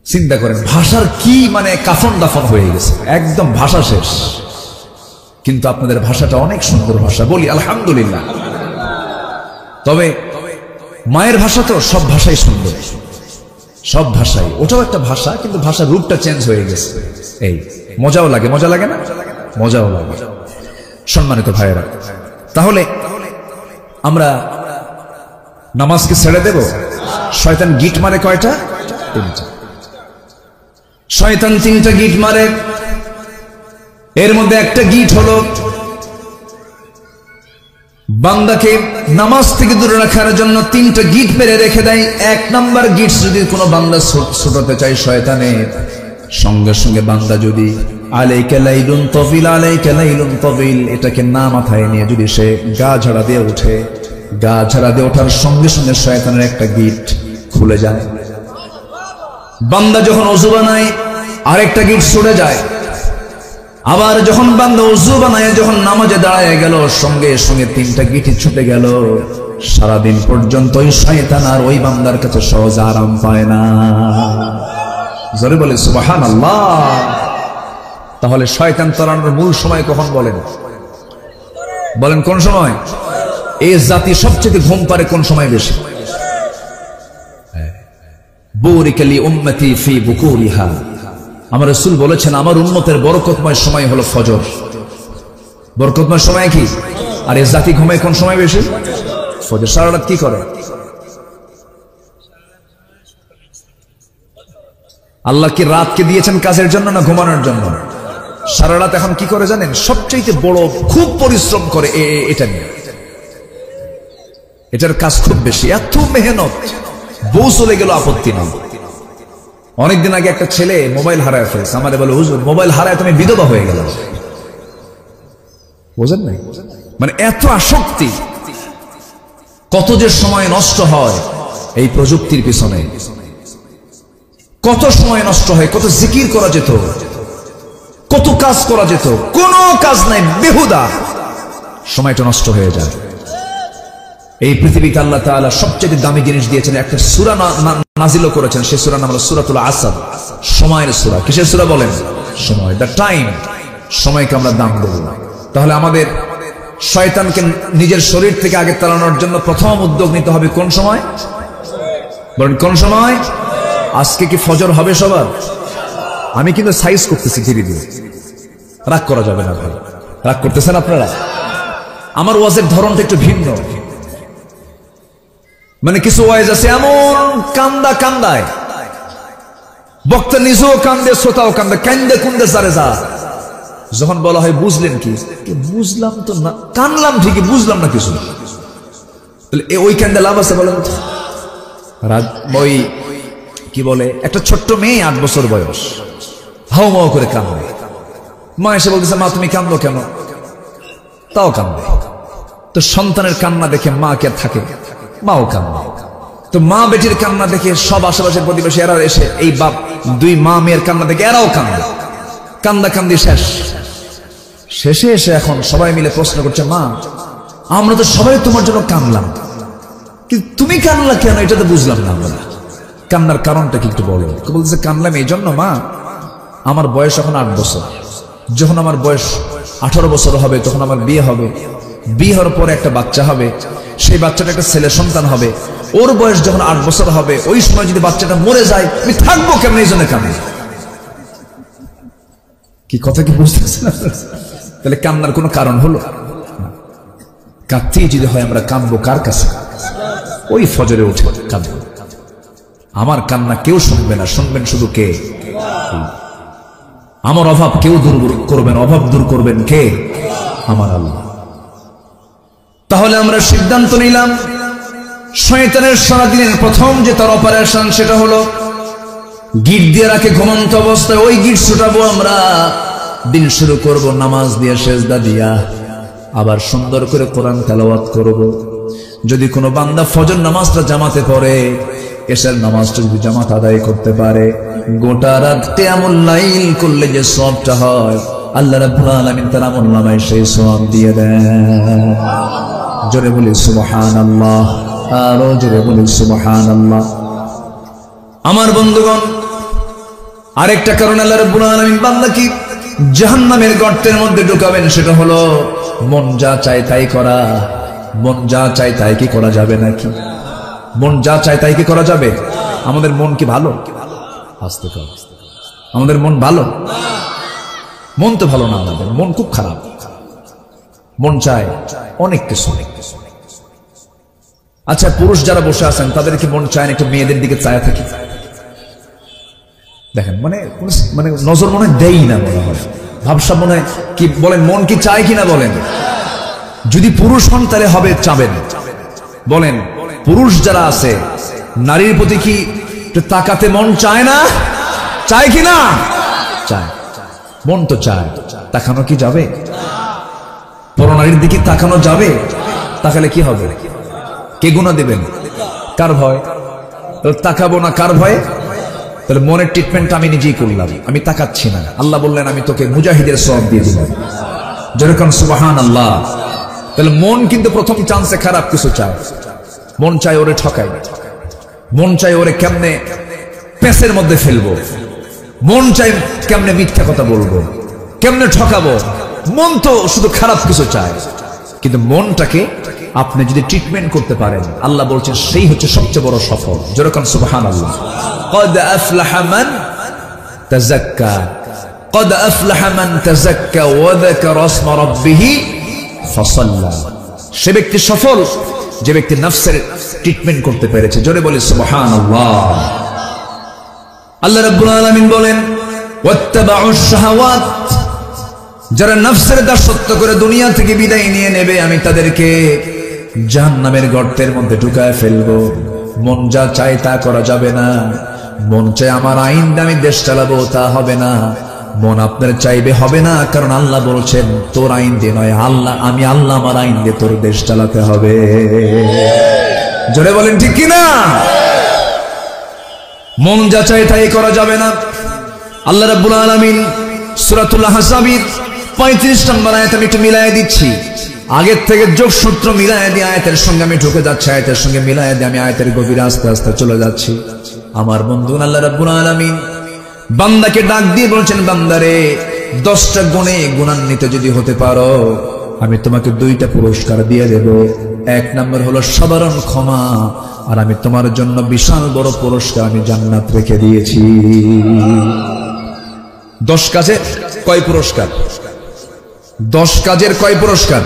চিন্তা করেন ভাষার কি মানে কাফন দাফন হয়ে গেছে, একদম ভাষা শেষ। কিন্তু আপনাদের ভাষাটা অনেক সুন্দর ভাষা, বলি আলহামদুলিল্লাহ। তবে মায়ের ভাষা তো সব ভাষাই সুন্দর, সব ভাষাই, ওটাও একটা ভাষা, কিন্তু ভাষার রূপটা চেঞ্জ হয়ে গেছে। এই মজাও লাগে, মজা লাগে না? মজাও লাগে। সম্মানিত ভাইয়েরা, তাহলে আমরা নামাজকে ছেড়ে দেব? শয়তান গিট মারে কয়টা? 3টা। শয়তান 3টা গিট মারে। এর মধ্যে একটা গিট হলো বান্দাকে নামাজ থেকে দূরে রাখার জন্য 3টা গিট মেরে রেখে দেয়। 1 নাম্বার গিট, যদি কোনো বান্দা ছোটাতে চায় শয়তানের, সঙ্গে সঙ্গে বান্দা যদি আলাইকা লাইলুন তাবিল, আলাইকা লাইলুন তাবিল এটাকে না মাথায় নিয়ে যদি সে গা ঝাড়া দিয়ে উঠে, গা ঝাড়া দিয়ে ওঠার সঙ্গে সঙ্গে শয়তানের একটা গিট খুলে যায়। বান্দা যখন ওযু বানায় আরেকটা গিট ছুটে যায়। আবার যখন বান্দা ওযু বানায় যখন নামাজে দাঁড়ায় গেল, সঙ্গে সঙ্গে 3টা গিট ছুটে গেল। সারাদিন পর্যন্ত ওই শয়তান আর ওই বান্দার কাছে সহজ আরাম পায় না। জোরে বলে সুবহানাল্লাহ। তাহলে শয়তান তাড়ানোর মূল সময় কখন বলেন? বলেন কোন সময়? এই জাতি সবচেয়ে ঘুম পারে কোন সময় বেশি? বুরিকা লি উম্মতি ফি বুকুরিহা। আমার রাসূল বলেছেন আমার উম্মতের বরকতময় সময় হলো ফজর। বরকতময় সময় কি? আর এই জাতি ঘুমায় কোন সময় বেশি? ফজর। সারা রাত কি করে? আল্লাহ কি রাতকে দিয়েছেন কাজের জন্য না ঘুমানোর জন্য? সারা রাত এখন কি করে জানেন? সবচেয়ে বড় খুব পরিশ্রম করে এটা নিয়ে, এটার কাজ খুব বেশি, এত মেহনত। বউ চলে গেল আপত্তি নেই। অনেকদিন আগে একটা ছেলে মোবাইল হারায় ফেলেছে, আমারে বলে হুজুর মোবাইল হারায় তুমি বিধবা হয়ে গেল। বোঝেন নাই? মানে এত আসক্তি, কত যে সময় নষ্ট হয় এই প্রযুক্তির পিছনে, কত সময় নষ্ট হয়, কত জিকির করা যেত, কত কাজ করা যেত, কোনো কাজ নাই, বেহুদা সময়টা নষ্ট হয়ে যায়। এই পৃথিবীতে আল্লাহ তাআলা সবচেয়ে দামি জিনিস দিয়েছেন, একটা সূরা নাজিল করেছেন, সেই সূরার নাম হলো সূরাতুল আসর, সময়ের সূরা। কিসের সূরা বলেন? সময়, দ্য টাইম। সময়কে আমরা দাম দেব না। তাহলে আমাদের শয়তানকে নিজের শরীর থেকে আগে তাড়ানোর জন্য প্রথম উদ্যোগ নিতে হবে কোন সময়? বলেন কোন সময়? আজকে কি ফজর হবে সবার? আমি কিন্তু সাইজ করতেছি ধীরে ধীরে, রাগ করা যাবে না ভাই। রাগ করতেছেন আপনারা? আমার ওয়াজের ধরনটা একটু ভিন্ন। মানে কিছু ওয়াইজ আছে এমন কান্দায় বক্তা নিজেও কান্দে, শ্রোতাও কান্দে, কান্দে কুন্দে যারে যা। যখন বলা হয় বুঝলেন কি, বুঝলাম তো না, কানলাম ঠিকই, বুঝলাম না কিছু। ওই কান্দে লাভ আছে বলেন? ওই কি বলে, একটা ছোট্ট মেয়ে 8 বছর বয়স, হাও মাও করে কান্দে। মা এসে বলতেছে, মা তুমি কান্দো কেন? তাও কান্দে। তো সন্তানের কান্না দেখে মা কে থাকে, মাও কান্দে। তো মা বেটির কান্না দেখে সব আশেপাশের প্রতিবেশী এরা এসে, এই বাপ দুই মা মেয়ের কান্না দেখে এরাও কান্দে। কান্দি শেষে এসে এখন সবাই মিলে প্রশ্ন করছে, মা আমরা তো সবাই তোমার জন্য কান্দলাম, কিন্তু তুমি কান্নলা কেন? এটা তো বুঝলাম না আমরা। কান্নার কারণটা কি একটু বলো। বলতেছে, কান্দলাম এই জন্য মা, আমার বয়স এখন 8 বছর। যখন আমার বয়স 18 বছর হবে তখন আমার বিয়ে হবে। বিয়ে হওয়ার পরে একটা বাচ্চা হবে, সেই বাচ্চাটা একটা ছেলে সন্তান হবে। ওর বয়স যখন 8 বছর হবে, ওই সময় যদি বাচ্চাটা মরে যায় আমি থাকবো কেমন? এই জন্য কান্দি। কি কথা কি বুঝতেছেন? তাহলে কান্নার কোনো কারণ হলো? কাঁদতেই যদি হয় আমরা কাঁদবো কার কাছে? ওই ফজরে উঠে কাঁদবো। আমার কান্না কেউ শুনবে না, শুনবেন শুধু কে? আমার অভাব কেউ দূর করবেন, অভাব দূর করবেন কে? আমার আল্লাহ। তাহলে আমরা সিদ্ধান্ত নিলাম, শয়তানের সারাদিনের প্রথম যে তার অপারেশন সেটা হলো গিট দিয়ে রাখে ঘুমন্ত অবস্থায়, ওই গিট ছুটাবো আমরা। দিন শুরু করব নামাজ দিয়ে, সেজদা দিয়া, আবার সুন্দর করে কোরআন তেলাওয়াত করব। যদি কোনো বান্দা ফজর নামাজটা জামাতে পড়ে, এশার নামাজটা যদি জামাত আদায় করতে পারে, গোটা রাত কিয়ামুল লাইল করলে যে সওয়াবটা হয়, আল্লাহ রাব্বুল আলামিন তার আমলনামায় সেই সওয়াব দিয়ে দেন। জোরে বলি সুবহানাল্লাহ, আরো জোরে বলি সুবহানাল্লাহ। আমার বন্ধুগণ, আরেকটা কারণ আল্লাহ রাব্বুল আলামিন বান্দাকে জাহান্নামের গর্তের মধ্যে ঢুকাবেন, সেটা হলো মন যা চায় তাই করা। মন যা চায় তাই কি করা যাবে নাকি? মন যা চায় তাই কি করা যাবে? আমাদের মন কি ভালো? আস্তে কর, আমাদের মন ভালো? মন তো ভালো না, আমাদের মন খুব খারাপ। মন চায় অনেক কিছু। আচ্ছা, পুরুষ যারা বসে আছেন তাদের কি মন চায় না একটু মেয়েদের দিকে চায় থাকি? দেখেন, মানে নজর মনে দেই না, মনে হয় ভাবসা মনে হয় কি বলেন, মন কি চায় কিনা বলেন? যদি পুরুষ হন তাহলে হবে চাবেন। বলেন, পুরুষ যারা আছে নারীর প্রতি কি তাকাতে মন চায় না? চায় কিনা? চায়। মন তো চায়, তাকানো কি যাবে? পরনারীর দিকে তাকানো যাবে? তাকালে কি হবে? কে গুনাহ দেবেন? কার ভয়? তাকাবো না কার ভয়ে? তাহলে মনের ট্রিটমেন্ট আমি নিজেই করলাম, আমি তাকাচ্ছি না। আল্লাহ বললেন আমি তোকে মুজাহিদের সওয়াব দিয়ে দিলাম। যেরকম সুবহানাল্লাহ। তাহলে মন কিন্তু প্রথম চান্সে খারাপ কিছু চায়। মন চায় ওরে ঠকাই, মন চায় ওরে কেমনে পেঁচের মধ্যে ফেলবো, মন চায় কেমনে মিথ্যা কথা বলবো, কেমনে ঠকাবো। মন তো শুধু খারাপ কিছু চায়। কিন্তু মনটাকে আপনি যদি ট্রিটমেন্ট করতে পারেন, আল্লাহ বলছেন সেই হচ্ছে সবচেয়ে বড় সফল। যেরকম সুবহানাল্লাহ। قد أفلح من تزكى قد أفلح من تزكى وذكر اسم ربه فصلى। সে ব্যক্তি সফল যে ব্যক্তি নফসের ট্রিটমেন্ট করতে পেরেছে। জোরে বলি সুবহানাল্লাহ। আল্লাহ রাব্বুল আলামিন বলেন, ওয়াত্তাবাউশ শাহাওয়াত, যারা নফসের দাসত্ব করে দুনিয়া থেকে বিদায় নিয়ে নেবে, আমি তাদেরকে জাহান্নামের গর্তের মধ্যে ঢুকায় ফেলবো। মন যা চায় তা করা যাবে না। মন চায় আমার আইন দিয়ে আমি দেশ চালাবো, তা হবে না। মন আপনার চাইবে হবে না, কারণ আল্লাহ বলছেন তোর আইন দিয়ে নয়, আমি আল্লাহ আমার আইন দিয়ে তোর দেশ চালাতে হবে। জোরে বলেন ঠিক কিনা? মন যা চায় তাই করা যাবে না। আল্লাহ রাব্বুল আলামিন সূরাতুল আহজাবের 35 নম্বর আয়াত আমি একটু মিলায়ে দিচ্ছি। আগের থেকে যোগসূত্র মিলায়ে দিয়ে আয়াতের সঙ্গে আমি ঢুকে যাচ্ছি, আয়াতের সঙ্গে মিলায়ে দিয়ে আমি আয়াতের গভীরে আস্তে আস্তে চলে যাচ্ছি। আমার বন্ধু আল্লাহ রাব্বুল আলামিন বান্দাকে ডাক দিয়ে বলছেন, বান্দারে 10টা গুণে গুণান্বিত যদি হতে পারো, আমি তোমাকে 2টা পুরস্কার দিয়ে দেব। 1 নম্বর হলো সাধারণ ক্ষমা, আর আমি তোমার জন্য বিশাল বড় পুরস্কার আমি জান্নাত রেখে দিয়েছি। 10 কাজে কয় পুরস্কার? 10 কাজের কয় পুরস্কার?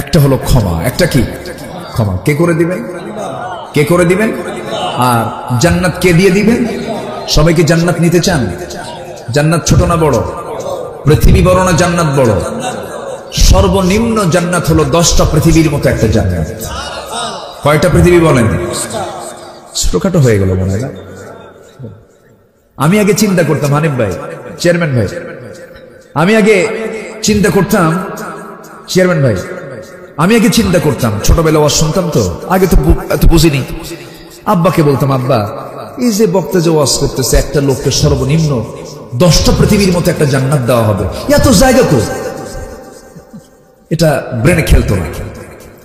একটা হলো ক্ষমা। একটা কি? ক্ষমা। কে করে দিবেন? কে করে দিবেন? আর জান্নাত কে দিয়ে দিবেন? সবাই কি জান্নাত নিতে চান? জান্নাত ছোট না বড়? পৃথিবী বড় না জান্নাত বড়? সর্বনিম্ন জান্নাত হলো 10টা পৃথিবীর মতো একটা জান্নাত। কয়টা পৃথিবী বলেন? ছোটখাটো হয়ে গেল মনে হয়। আমি আগে চিন্তা করতাম, হানিফ ভাই, চেয়ারম্যান ভাই, আমি আগে চিন্তা করতাম, চেয়ারম্যান ভাই, আমি আগে চিন্তা করতাম, ছোটবেলা ওয়াজ শুনতাম তো, আগে তো এত বুঝিনি। আব্বাকে বলতাম, আব্বা এই যে বক্তা যে ওয়াজ করতেছে, একটা লোককে সর্বনিম্ন 10টা পৃথিবীর মতো একটা জান্নাত দেওয়া হবে, এত জায়গা কই? এটা ব্রেনে খেলতো না।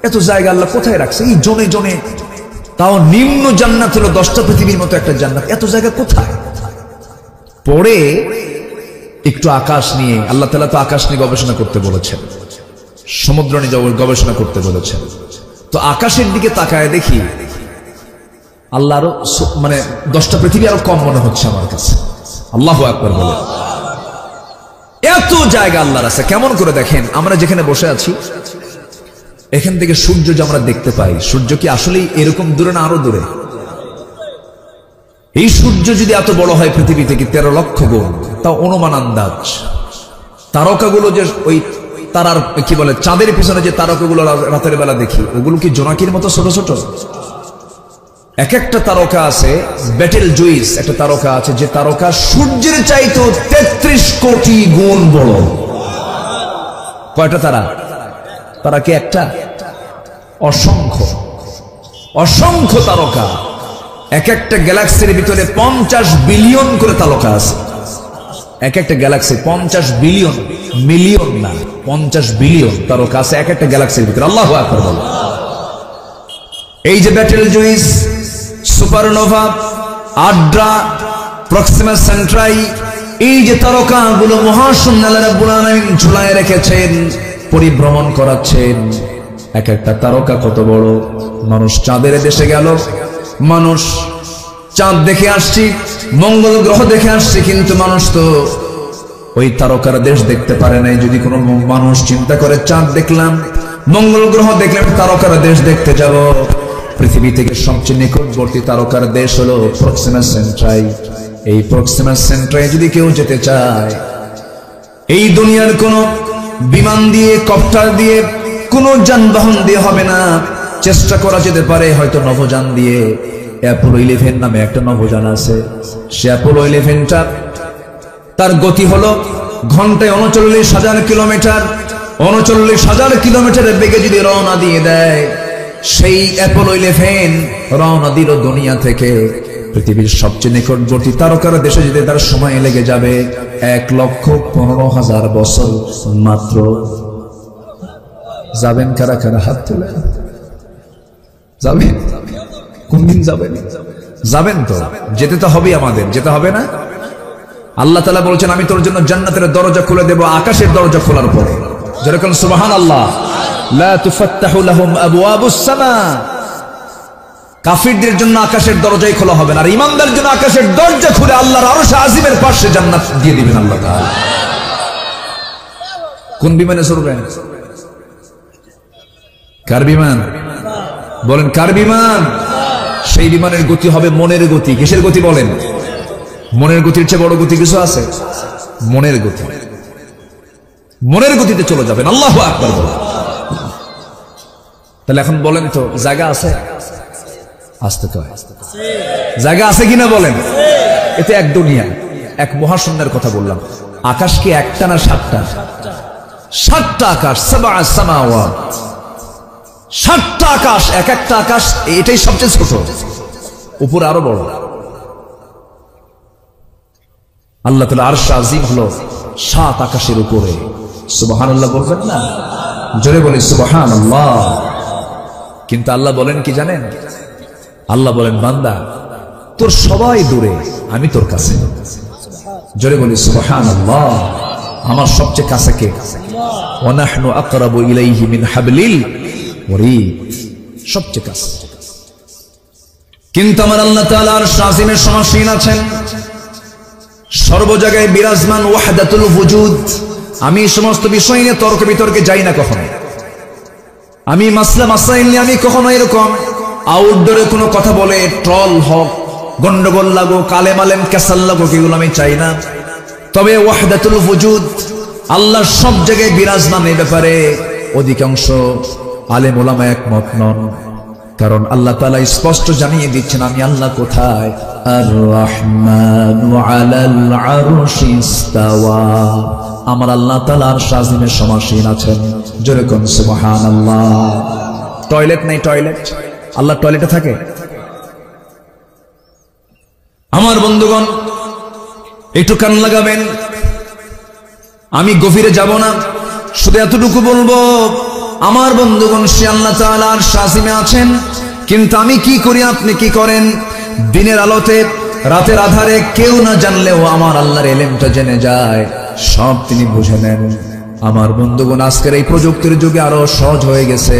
এত জায়গা আল্লাহ কোথায় রাখছে? এই জনে জনে, তাও নিম্ন জান্নাত হলো 10টা পৃথিবীর মতো একটা জান্নাত, এত জায়গা কোথায়? পরে একটু আকাশ নিয়ে, আল্লাহ তাআলা তো আকাশ নিয়ে গবেষণা করতে বলেছেন, সমুদ্র নিয়ে গবেষণা করতে বলেছেন। তো আকাশের দিকে তাকায় দেখি আল্লাহ আরো মানে 10টা পৃথিবী আরো কম মনে হচ্ছে আমার কাছে। আল্লাহু আকবার বলে, এত জায়গা আল্লাহর আছে। কেমন করে দেখেন, আমরা যেখানে বসে আছি এখান থেকে সূর্য যে আমরা দেখতে পাই, সূর্য কি আসলেই এরকম দূরে না আরো দূরে? এই সূর্য যদি এত বড় হয় পৃথিবী থেকে 13 লক্ষ গুণ, তা অনুমান আন্দাজ। তারকাগুলো যে ওই তারার কি বলে চাঁদের পিছনে যে তারকাগুলো রাতের বেলা দেখি, ওগুলো কি জোনাকির মতো ছোট ছোট? এক একটা তারকা আছে, ব্যাটেল জুইস একটা তারকা আছে, যে তারকা সূর্যের চাইতে 33 কোটি গুণ বড়। কয়টা তারা? তারা কি একটা? অসংখ্য অসংখ্য তারকা। এক একটা গ্যালাক্সির ভিতরে 50 বিলিয়ন করে তারকা আছে। এক একটা গ্যালাক্সি 50 বিলিয়ন, মিলিয়ন না, 50 বিলিয়ন তারকা আছে এক একটা গ্যালাক্সির ভিতরে। আল্লাহু আকবার বলো। এই যে Betelgeuse, supernova, Ardra, Proxima Centauri, এই যে তারকাগুলো মহাশূন্য আল্লাহ রাব্বুল আলামিন ঝুলায় রেখেছেন, পরিভ্রমণ করাচ্ছেন। এক একটা তারকা কত বড়! মানুষ চাঁদের দেশে গেল, মানুষ চাঁদ দেখে আসছি, মঙ্গল গ্রহ দেখে আসছি, কিন্তু মানুষ তো ওই তারকার দেশ দেখতে পারে নাই। যদি কোনো মানুষ চিন্তা করে চাঁদ দেখলাম, মঙ্গল গ্রহ দেখলাম, তারকার দেশ দেখতে যাব, পৃথিবী থেকে সবচেয়ে নিকটবর্তী তারকার দেশ হলো প্রক্সিমা সেন্ট্রাই। এই প্রক্সিমা সেন্ট্রাই যদি কেউ যেতে চায়, এই দুনিয়ার কোন বিমান দিয়ে, কপ্টার দিয়ে, কোন যানবাহন দিয়ে হবে না। চেষ্টা করা যেতে পারে হয়তো নভোযান দিয়ে। অ্যাপোলো 11 নামে একটা নভোযান আছে, সে অ্যাপোলো 11টা তার গতি হলো ঘন্টায় 39,000 কিলোমিটার। 39,000 কিলোমিটারের বেগে যদি রওনা দিয়ে দেয়, সেই অ্যাপোলো 11 রওনা দিল দুনিয়া থেকে পৃথিবীর সবচেয়ে নিকটবর্তী তারকার দেশে যেতে তার সময় লেগে যাবে 1,15,000 বছর মাত্র। যাবেন কারা কারা? হাত তুলে। যাবেন? কোন দিন যাবেন? যাবেন তো, যেতে তো হবে, আমাদের যেতে হবে না? আল্লাহ তাআলা বলছেন, আমি তোর জন্য জান্নাতের দরজা খুলে দেব আকাশের দরজা খোলার পরে। যেরকম সুবহানাল্লাহ, লা তুফাত্তাহু লাহুম আবওয়াবুস সামা। কাফিরদের জন্য আকাশের দরজাই খোলা হবে না, আর ঈমানদারদের জন্য আকাশের দরজা খুলে আল্লাহর আরশ আজিমের পাশে জান্নাত দিয়ে দিবেন আল্লাহ তাআলা। কোন বিমানে চড়বেন? কার বিমান? বলেন কার বিমান? সেই বিমানের গতি হবে মনের গতি। কিসের গতি বলেন? মনের গতির চেয়ে বড় গতি কিছু আছে? মনের গতি। মনের গতিতে চলে যাবেন। আল্লাহু আকবার বলেন। তাহলে এখন বলেন তো, জায়গা আছে? আসতে তো জায়গা আছে কিনা বলেন? এতে এক দুনিয়া, এক মহাশূন্যের কথা বললাম। আকাশ কি একটা না 7টা? 7টা আকাশ, 7 সামাওয়াত, 7টা আকাশ। এক একটা আকাশ, এটাই সবচেয়ে ছোট, উপরে আরো বড়। আল্লাহ তাআলা আরশ আজিম হলো 7 আকাশের উপরে। সুবহানাল্লাহ বলবেন না? জোরে বলি সুবহানাল্লাহ। কিন্তু আল্লাহ বলেন কি জানেন? আল্লাহ বলেন, বান্দা তোর সবাই দূরে, আমি তোর কাছে। জোরে বলি সুবহানাল্লাহ। আমার সবচেয়ে কাছে কে? ওয়া নাহনু আকরাবু ইলাইহি মিন হাবলিল ওয়ারিদ। সবচেয়ে কাছে। কিন্তু আমার আল্লাহ তাআলা আরশ আজিমের সমাসীন আছেন, সর্ব জায়গায় বিরাজমান, ওয়াহদাতুল ওয়ুজুদ। আমি সমস্ত বিষয় নিয়ে তর্ক বিতর্কে যাই না কখনো। আমি মাসলা মাসাইল নিয়ে আমি কখনো এরকম আউটডোরে কোনো কথা বলে ট্রল হোক, গন্ডগোল লাগো, কালেম আলেম ক্যাসাল লাগো, এগুলো আমি চাই না। তবে ওয়াহদাতুল ওজুদ, আল্লাহ সব জায়গায় বিরাজমান, এই ব্যাপারে অধিকাংশ আলেম ওলামা একমত নন। কারণ আল্লাহ তাআলা স্পষ্ট জানিয়ে দিচ্ছেন আমি আল্লাহ কোথায়, আর রহমানু আলাল আরশি ইস্তাওয়া, আমার আল্লাহ তাআলা আরশ আজিমে সমাসীন আছেন। জোরে কোন সুবহানাল্লাহ। টয়লেট নাই, টয়লেট, আল্লাহ টয়লেটে থাকে? আমার বন্ধুগণ একটু কান লাগাবেন, আমি গভীরে যাব না, শুধু এতটুকু বলবো, আমার বন্ধুগণ সে আল্লাহ তাআলা আরশ আজিমে আছেন, কিন্তু আমি কি করি, আপনি কি করেন? দিনের আলোতে, রাতের আধারে কেউ না জানলেও আমার আল্লাহর ইলমটা জেনে যায়, সব তিনি বুঝে নেন। আমার বন্ধুগণ আজকের এই প্রযুক্তির যুগে আরো সহজ হয়ে গেছে।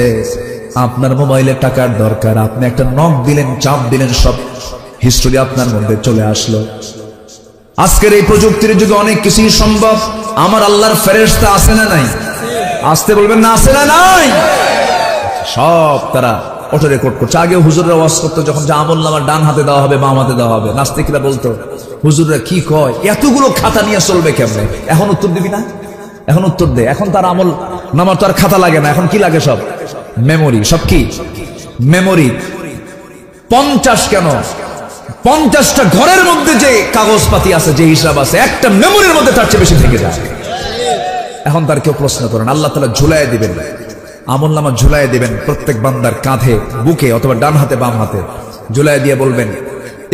আপনার মোবাইলে টাকার দরকার, আপনি একটা নক দিলেন, চাপ দিলেন, সব হিস্ট্রি আপনার মধ্যে চলে আসলো। আজকের এই প্রযুক্তির যুগে অনেক কিছুই সম্ভব। আমার আল্লাহর ফেরেশতা আছে না নাই? আসতে বলবেন না, আছে না নাই? সব তারা অটো রেকর্ড করছে। আগে হুজুররা ওয়াজ করতো, যখন যে আমলনামা ডান হাতে দেওয়া হবে, বাম হাতে দেওয়া হবে, নাস্তিকরা বলতো হুজুররা কি কয়, এতগুলো খাতা নিয়ে চলবে কেমনে? এখন উত্তর দিবি না? এখন উত্তর দে। এখন তার আমল নামার তো আর খাতা লাগে না, এখন কি লাগে? সব মেমোরি। সব কি মেমোরি? 50 কেন, 50টা ঘরের মধ্যে যে কাগজপাতি আছে, যে হিসাব আছে, একটা মেমোরির মধ্যে তার চেয়ে বেশি থেকে যায়। এখন তার কেউ প্রশ্ন করেন, আল্লাহ তাআলা ঝুলাই দিবেন, আমলনামা ঝুলাই দিবেন প্রত্যেক বান্দার কাঁধে, বুকে, অথবা ডান হাতে বাম হাতে ঝুলাই দিয়ে বলবেন,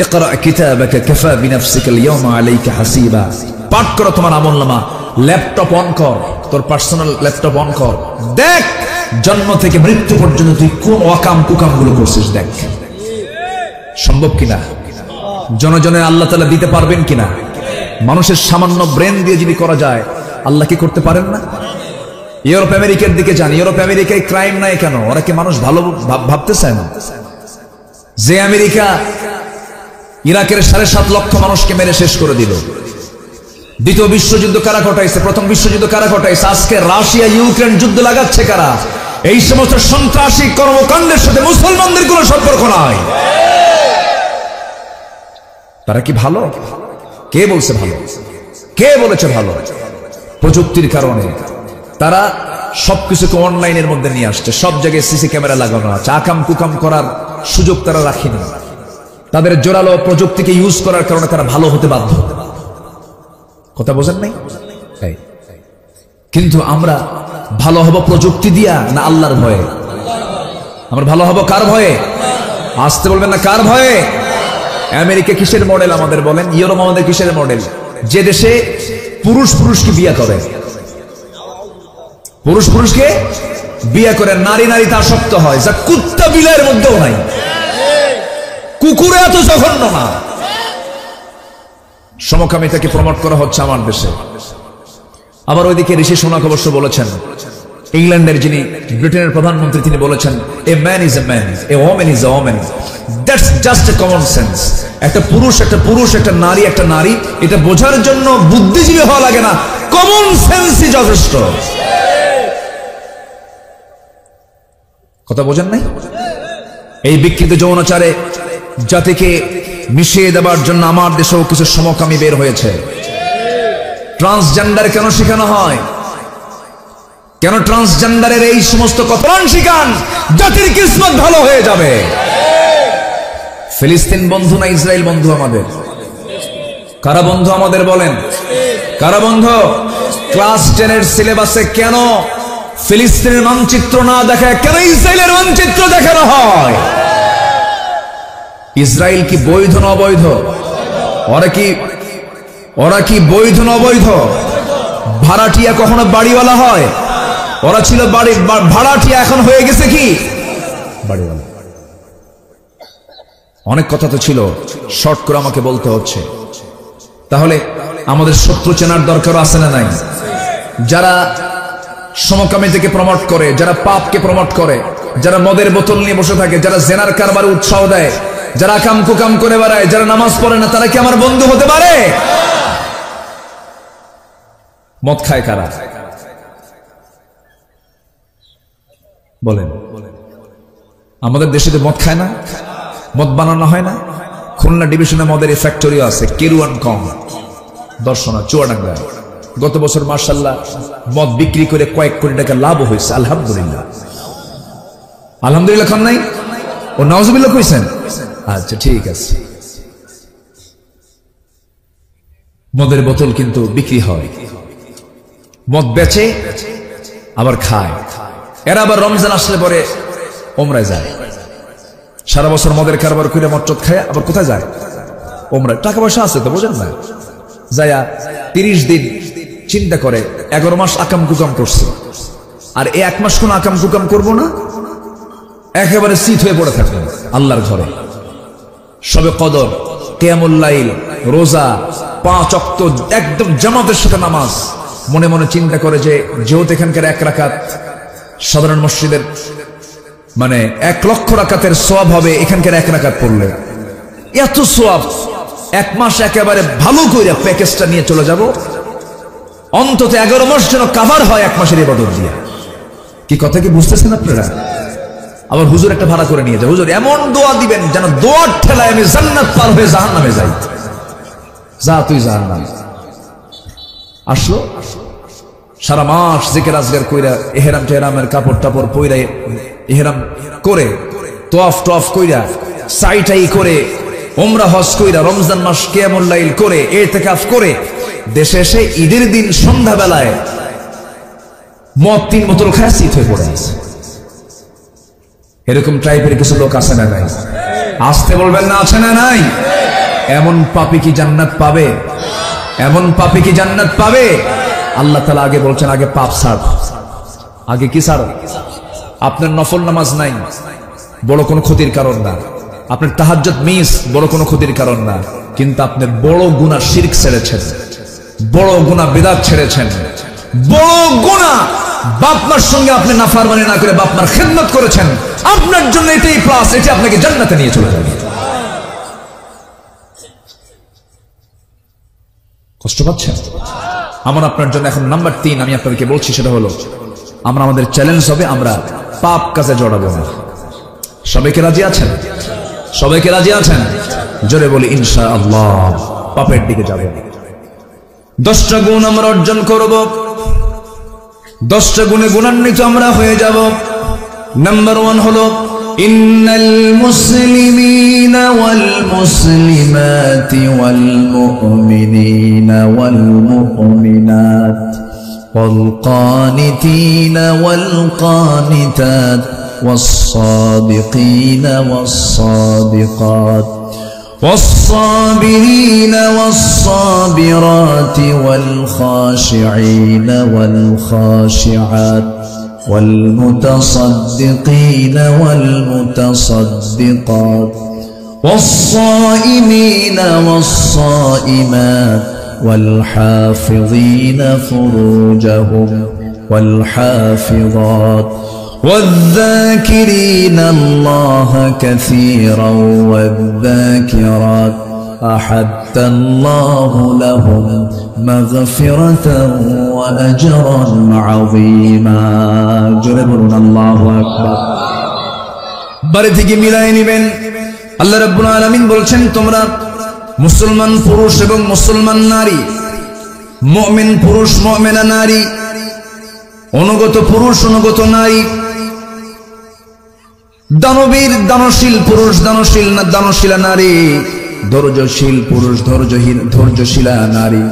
ইকরা কিতাবাকা কাফা বিনাফসিকাল ইয়াওমা আলাইকা হাসিবা। পাঠ করো তোমার আমলনামা, ল্যাপটপ অন কর, তোর পার্সোনাল ল্যাপটপ অন কর, দেখ জন্ম থেকে মৃত্যু পর্যন্ত তুই কোন ওয়াকাম কুকাম গুলো করছিস, দেখ সম্ভব কিনা। জনজনে আল্লাহ তাআলা দিতে পারবেন কিনা? মানুষের সামান্য ব্রেন দিয়ে যদি করা যায়, আল্লাহ কি করতে পারেন না? ইউরোপ আমেরিকার দিকে যান, ইউরোপ আমেরিকায় ক্রাইম নাই কেন? ওরা কি মানুষ ভালো ভাবতে চায় না? যে আমেরিকা ইরাকের 7.5 লক্ষ মানুষকে মেরে শেষ করে দিল, দ্বিতীয় বিশ্বযুদ্ধ কারা ঘটাইছে, প্রথম বিশ্বযুদ্ধ কারা ঘটাইছে, আজকে রাশিয়া ইউক্রেন যুদ্ধ লাগাচ্ছে কারা? এই সমস্ত সন্ত্রাসী কর্মকাণ্ডের সাথে মুসলমানদের কোনো সম্পর্ক নাই। তারা কি ভালো? কে বলছে ভালো? কে বলেছে ভালো? প্রযুক্তির কারণে তারা সবকিছুকে অনলাইনের মধ্যে নিয়ে আসছে, সব জায়গায় সিসি ক্যামেরা লাগানো আছে, আকাম কুকাম করার সুযোগ তারা রাখেনি। তাদের জোরালো প্রযুক্তিকে ইউজ করার কারণে তারা ভালো হতে বাধ্য। কথা বোঝেন নাই? কিন্তু আমরা ভালো হব প্রযুক্তি দিয়া না আল্লাহর ভয়ে? আমরা ভালো হব কার ভয়ে? আসতে বলবেন না, কার ভয়ে? আমেরিকা কিসের মডেল আমাদের বলেন? ইউরোপ আমাদের কিসের মডেল? যে দেশে পুরুষ পুরুষকে বিয়ে করে, পুরুষ পুরুষকে বিয়ে করে, নারী নারীতে আসক্ত হয়, যা কুত্তা বিলাইয়ের মধ্যেও নাই, কুকুরে এত জঘন্য না। সমকামিতাকে প্রমোট করা হচ্ছে আমার দেশে। আবার ওইদিকে ঋষি সোনাক অবশ্য বলেছেন, ইংল্যান্ডের যিনি ব্রিটেনের প্রধানমন্ত্রী, তিনি বলেছেন, a man is a man, a woman is a woman, that's just a common sense. একটা পুরুষ একটা পুরুষ, একটা নারী একটা নারী, এটা বোঝার জন্য বুদ্ধিজীবী হওয়া লাগে না, কমন সেন্সই যথেষ্ট। কথা বোঝেন নাই? এই বিকৃত যৌনাচারে জাতিকে মিশিয়ে দেবার জন্য আমার দেশেও কিছু সমকামী বের হয়েছে। ট্রান্সজেন্ডার কেন শেখানো হয়? কেন ট্রান্সজেন্ডারের এই সমস্ত কথা শিখান? জাতির কিসমত ভালো হয়ে যাবে। ফিলিস্তিন বন্ধু না ইসরায়েল বন্ধু আমাদের? কারা বন্ধু আমাদের বলেন? কারা বন্ধু? ক্লাস 10-এর সিলেবাসে কেন ফিলিস্তিনের মানচিত্র না দেখায়, কেন ইসরায়েলের মানচিত্র দেখানো হয়? ইসরায়েল কি বৈধ না অবৈধ? ওরা কি বৈধ না অবৈধ? ভাড়াটিয়া কখনো বাড়িওয়ালা হয়? ওরা ছিল ভাড়াটিয়া, এখন হয়ে গেছে কি বাড়িওয়ালা। অনেক কথা তো ছিল, শর্ট করে আমাকে বলতে হচ্ছে। তাহলে আমাদের শত্রু চেনার দরকার আছে না নাই? যারা সমকামিতাকে প্রমোট করে, যারা পাপকে প্রমোট করে, যারা মদের বোতল নিয়ে বসে থাকে, যারা জেনার কারবারে উৎসাহ দেয়, যারা কাম কুকাম করে বেড়ায়, যারা নামাজ পড়ে না, তারা কি আমার বন্ধু হতে পারে? মদ খায় কারা বলেন? আমাদের দেশে তো মদ খায় না, মদ বানানো হয় না। খুলনা ডিভিশনে মদের ফ্যাক্টরিও আছে, কেরুয়ান কম দর্শনা চুয়াডাঙ্গা। গত বছর মাশাআল্লাহ মদ বিক্রি করে কয়েক কোটি টাকা লাভ হয়েছে, আলহামদুলিল্লাহ। আলহামদুলিল্লাহ খান নাই ও নাউজুবিল্লাহ কইছেন? আচ্ছা ঠিক আছে। মদের বোতল কিন্তু বিক্রি হয়, মদ বেচে আবার খায়। এরা আবার রমজান আসলে পরে ওমরায় যায়, সারা বছর মদের কারবার করে মদ খায়, আবার কোথায় যায়? ওমরায়। টাকা পয়সা আছে তো, বোঝেন না? যায়া 30 দিন চিন্তা করে 11 মাস আকাম কুকাম করছে, আর এই 1 মাস কোন আকাম কুকাম করবো না, একেবারে শীত হয়ে পড়ে থাকবে আল্লাহর ঘরে। সবে কদর, কিয়ামুল লাইল, রোজা, 5 ওয়াক্ত একদম জামাতের সাথে নামাজ। মনে মনে চিন্তা করে যে যেহেতু এখানকার 1 রাকাত সাধারণ মসজিদের মানে 1 লক্ষ রাকাতের সওয়াব হবে এখানকার 1 রাকাত পড়লে, এত সওয়াব। 1 মাস একেবারে ভালো করে প্যাকেজটা নিয়ে চলে যাব, অন্তত 11 মাস যেন কাভার হয় 1 মাসের ইবাদত দিয়ে। কি কথা কি বুঝতেছেন আপনারা? আবার হুজুর একটা ভাড়া করে নিয়ে যায়, হুজুর এমন দোয়া দিবেন যেন দোয়ার ঠেলায় আমি জান্নাত পার হয়ে জাহান্নামে যাই। যা তুই জাহান্নাম। আসলো সারা মাস জিকির আজগার কইরা, ইহরাম টেহরামের কাপড় টাপড় পইরা, ইহরাম করে তোয়াফ টোয়াফ কইরা, সাইটাই করে, উমরা হজ কইরা, রমজান মাস কিয়ামুল লাইল করে, ইতিকাফ করে, দেশে এসে ঈদের দিন সন্ধ্যাবেলায় মদ 3 বোতল খায় শীত হয়ে পড়ে আছে। এরকম টাইপের কিছু লোক আছে না নাই? আসতে বলবেন না, আছে না নাই? এমন পাপী কি জান্নাত পাবে? এমন পাপী কি জান্নাত পাবে? আল্লাহ তাআলা আগে বলছেন, আগে পাপ ছাড়। আগে কি ছাড়? আপনার নফল নামাজ নাই, বড় কোনো ক্ষতির কারণ না। আপনার তাহাজ্জুদ মিস, বড় কোনো ক্ষতির কারণ না। কিন্তু আপনার বড় গুনাহ শিরক ছেড়েছেন, বড় গুনাহ বিদআত ছেড়েছেন, বড় গুনাহ বাপমার সঙ্গে আপনি নাফরমানি না করে বাপমার খেদমত করেছেন। আপনার জন্য এটাই প্লাস, এটা আপনাকে জান্নাতে নিয়ে চলে যাবে। কষ্ট পাচ্ছেন? আমার আপনার জন্য এখন নাম্বার 3 আমি আপনাদেরকে বলছি, সেটা হলো আমরা আমাদের চ্যালেঞ্জ হবে আমরা পাপ কাজে জড়াবো না। সবাইকে রাজি আছেন? সবাইকে রাজি আছেন? জোরে বলি ইনশাআল্লাহ পাপের দিকে যাব। 10টা গুণ আমরা অর্জন করব, 10টা গুণে গুণান্বিত আমরা হয়ে যাব। নাম্বার 1 হলো ইন্নাল মুসলিমিনা ওয়াল মুসলিমাতি ওয়াল মুমিনিনা ওয়াল মুমিনাত ওয়াল কানিতিনা ওয়াল কানিতাত ওয়াস সাদিকিনা ওয়াস সাদিকাত والصابرين والصابرات والخاشعين والخاشعات والمتصدقين والمتصدقات والصائمين والصائمات والحافظين فروجهم والحافظات والذاكرين الله كثيرا والذاكرات أحد الله لهم مغفرة وأجرا عظيما جربنا الله أكبر বাড়িতে মিলাই নেবেন আল্লাহ রাব্বুল আলামিন বলছেন তোমরা মুসলমান পুরুষ এবং মুসলমান নারী, মুমিন পুরুষ মুমিনা নারী, অনুগত পুরুষ অনুগত নারী, দানবীর দানশীল পুরুষ দানশীল না দানশীলা নারী, ধৈর্যশীল পুরুষ ধৈর্যশীলা নারী।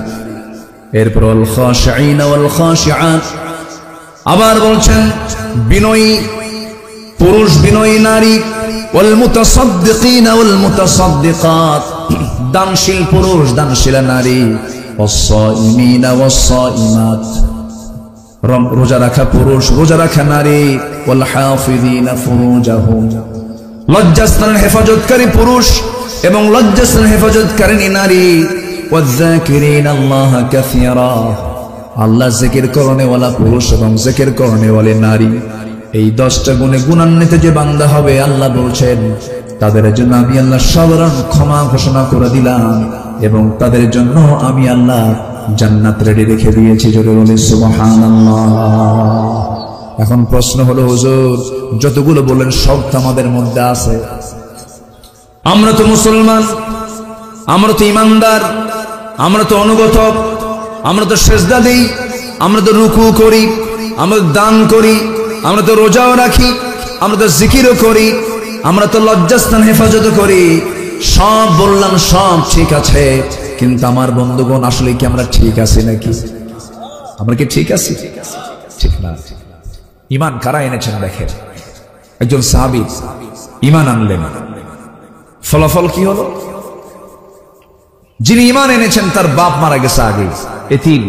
এরপর আল খাশিঈন ওয়াল খাশিআত, আবার বলছেন বিনয়ী পুরুষ বিনয়ী নারী, ওয়াল মুতাসাদ্দিকিন ওয়াল মুতাসাদ্দিকাত, দানশীল পুরুষ দানশীলা নারী, ওয়াস সাইমিন ওয়াস সাইমাত, রোজা রাখা পুরুষ রোজা রাখা নারী, ওয়াল হাফিযিনা ফুরুজাহুম, লজ্জাস্থানের হেফাজতকারী পুরুষ এবং লজ্জাস্থানের হেফাজতকারিণী নারী, ওয়ায-যাকিরিনা আল্লাহ কাসীরা, আল্লাহ জিকির করনেওয়ালা পুরুষ এবং জিকির করনেওয়ালা নারী। এই 10টা গুণে গুণান্বিত যে বান্দা হবে আল্লাহ বলছেন তাদের জন্য আমি আল্লাহ সাধারণ ক্ষমা ঘোষণা করে দিলাম এবং তাদের জন্য আমি আল্লাহ জান্নাত রেডি রেখে দিয়েছি। জোরে বলি সুবহানাল্লাহ। এখন প্রশ্ন হলো হুজুর যতগুলো বলেন সব তো আমাদের মধ্যে আছে। আমরা তো মুসলমান, আমরা তো ইমানদার, আমরা তো অনুগত, আমরা তো সেজদা দেই, আমরা তো রুকু করি, আমরা তো দান করি, আমরা তো রোজাও রাখি, আমরা তো জিকিরও করি, আমরা তো লজ্জাস্থান হেফাজত করি। সব বললাম, সব ঠিক আছে, কিন্তু আমার বন্ধুগণ আসলে কি আমরা ঠিক আছি নাকি? আমরা কি ঠিক আছি? ঠিক না। ঈমান কারা এনেছেন দেখেন। একজন সাহাবী ঈমান আনলেন, ফলাফল কি হলো? যিনি ঈমান এনেছেন তার বাপ মারা গেছে আগে, এতিম,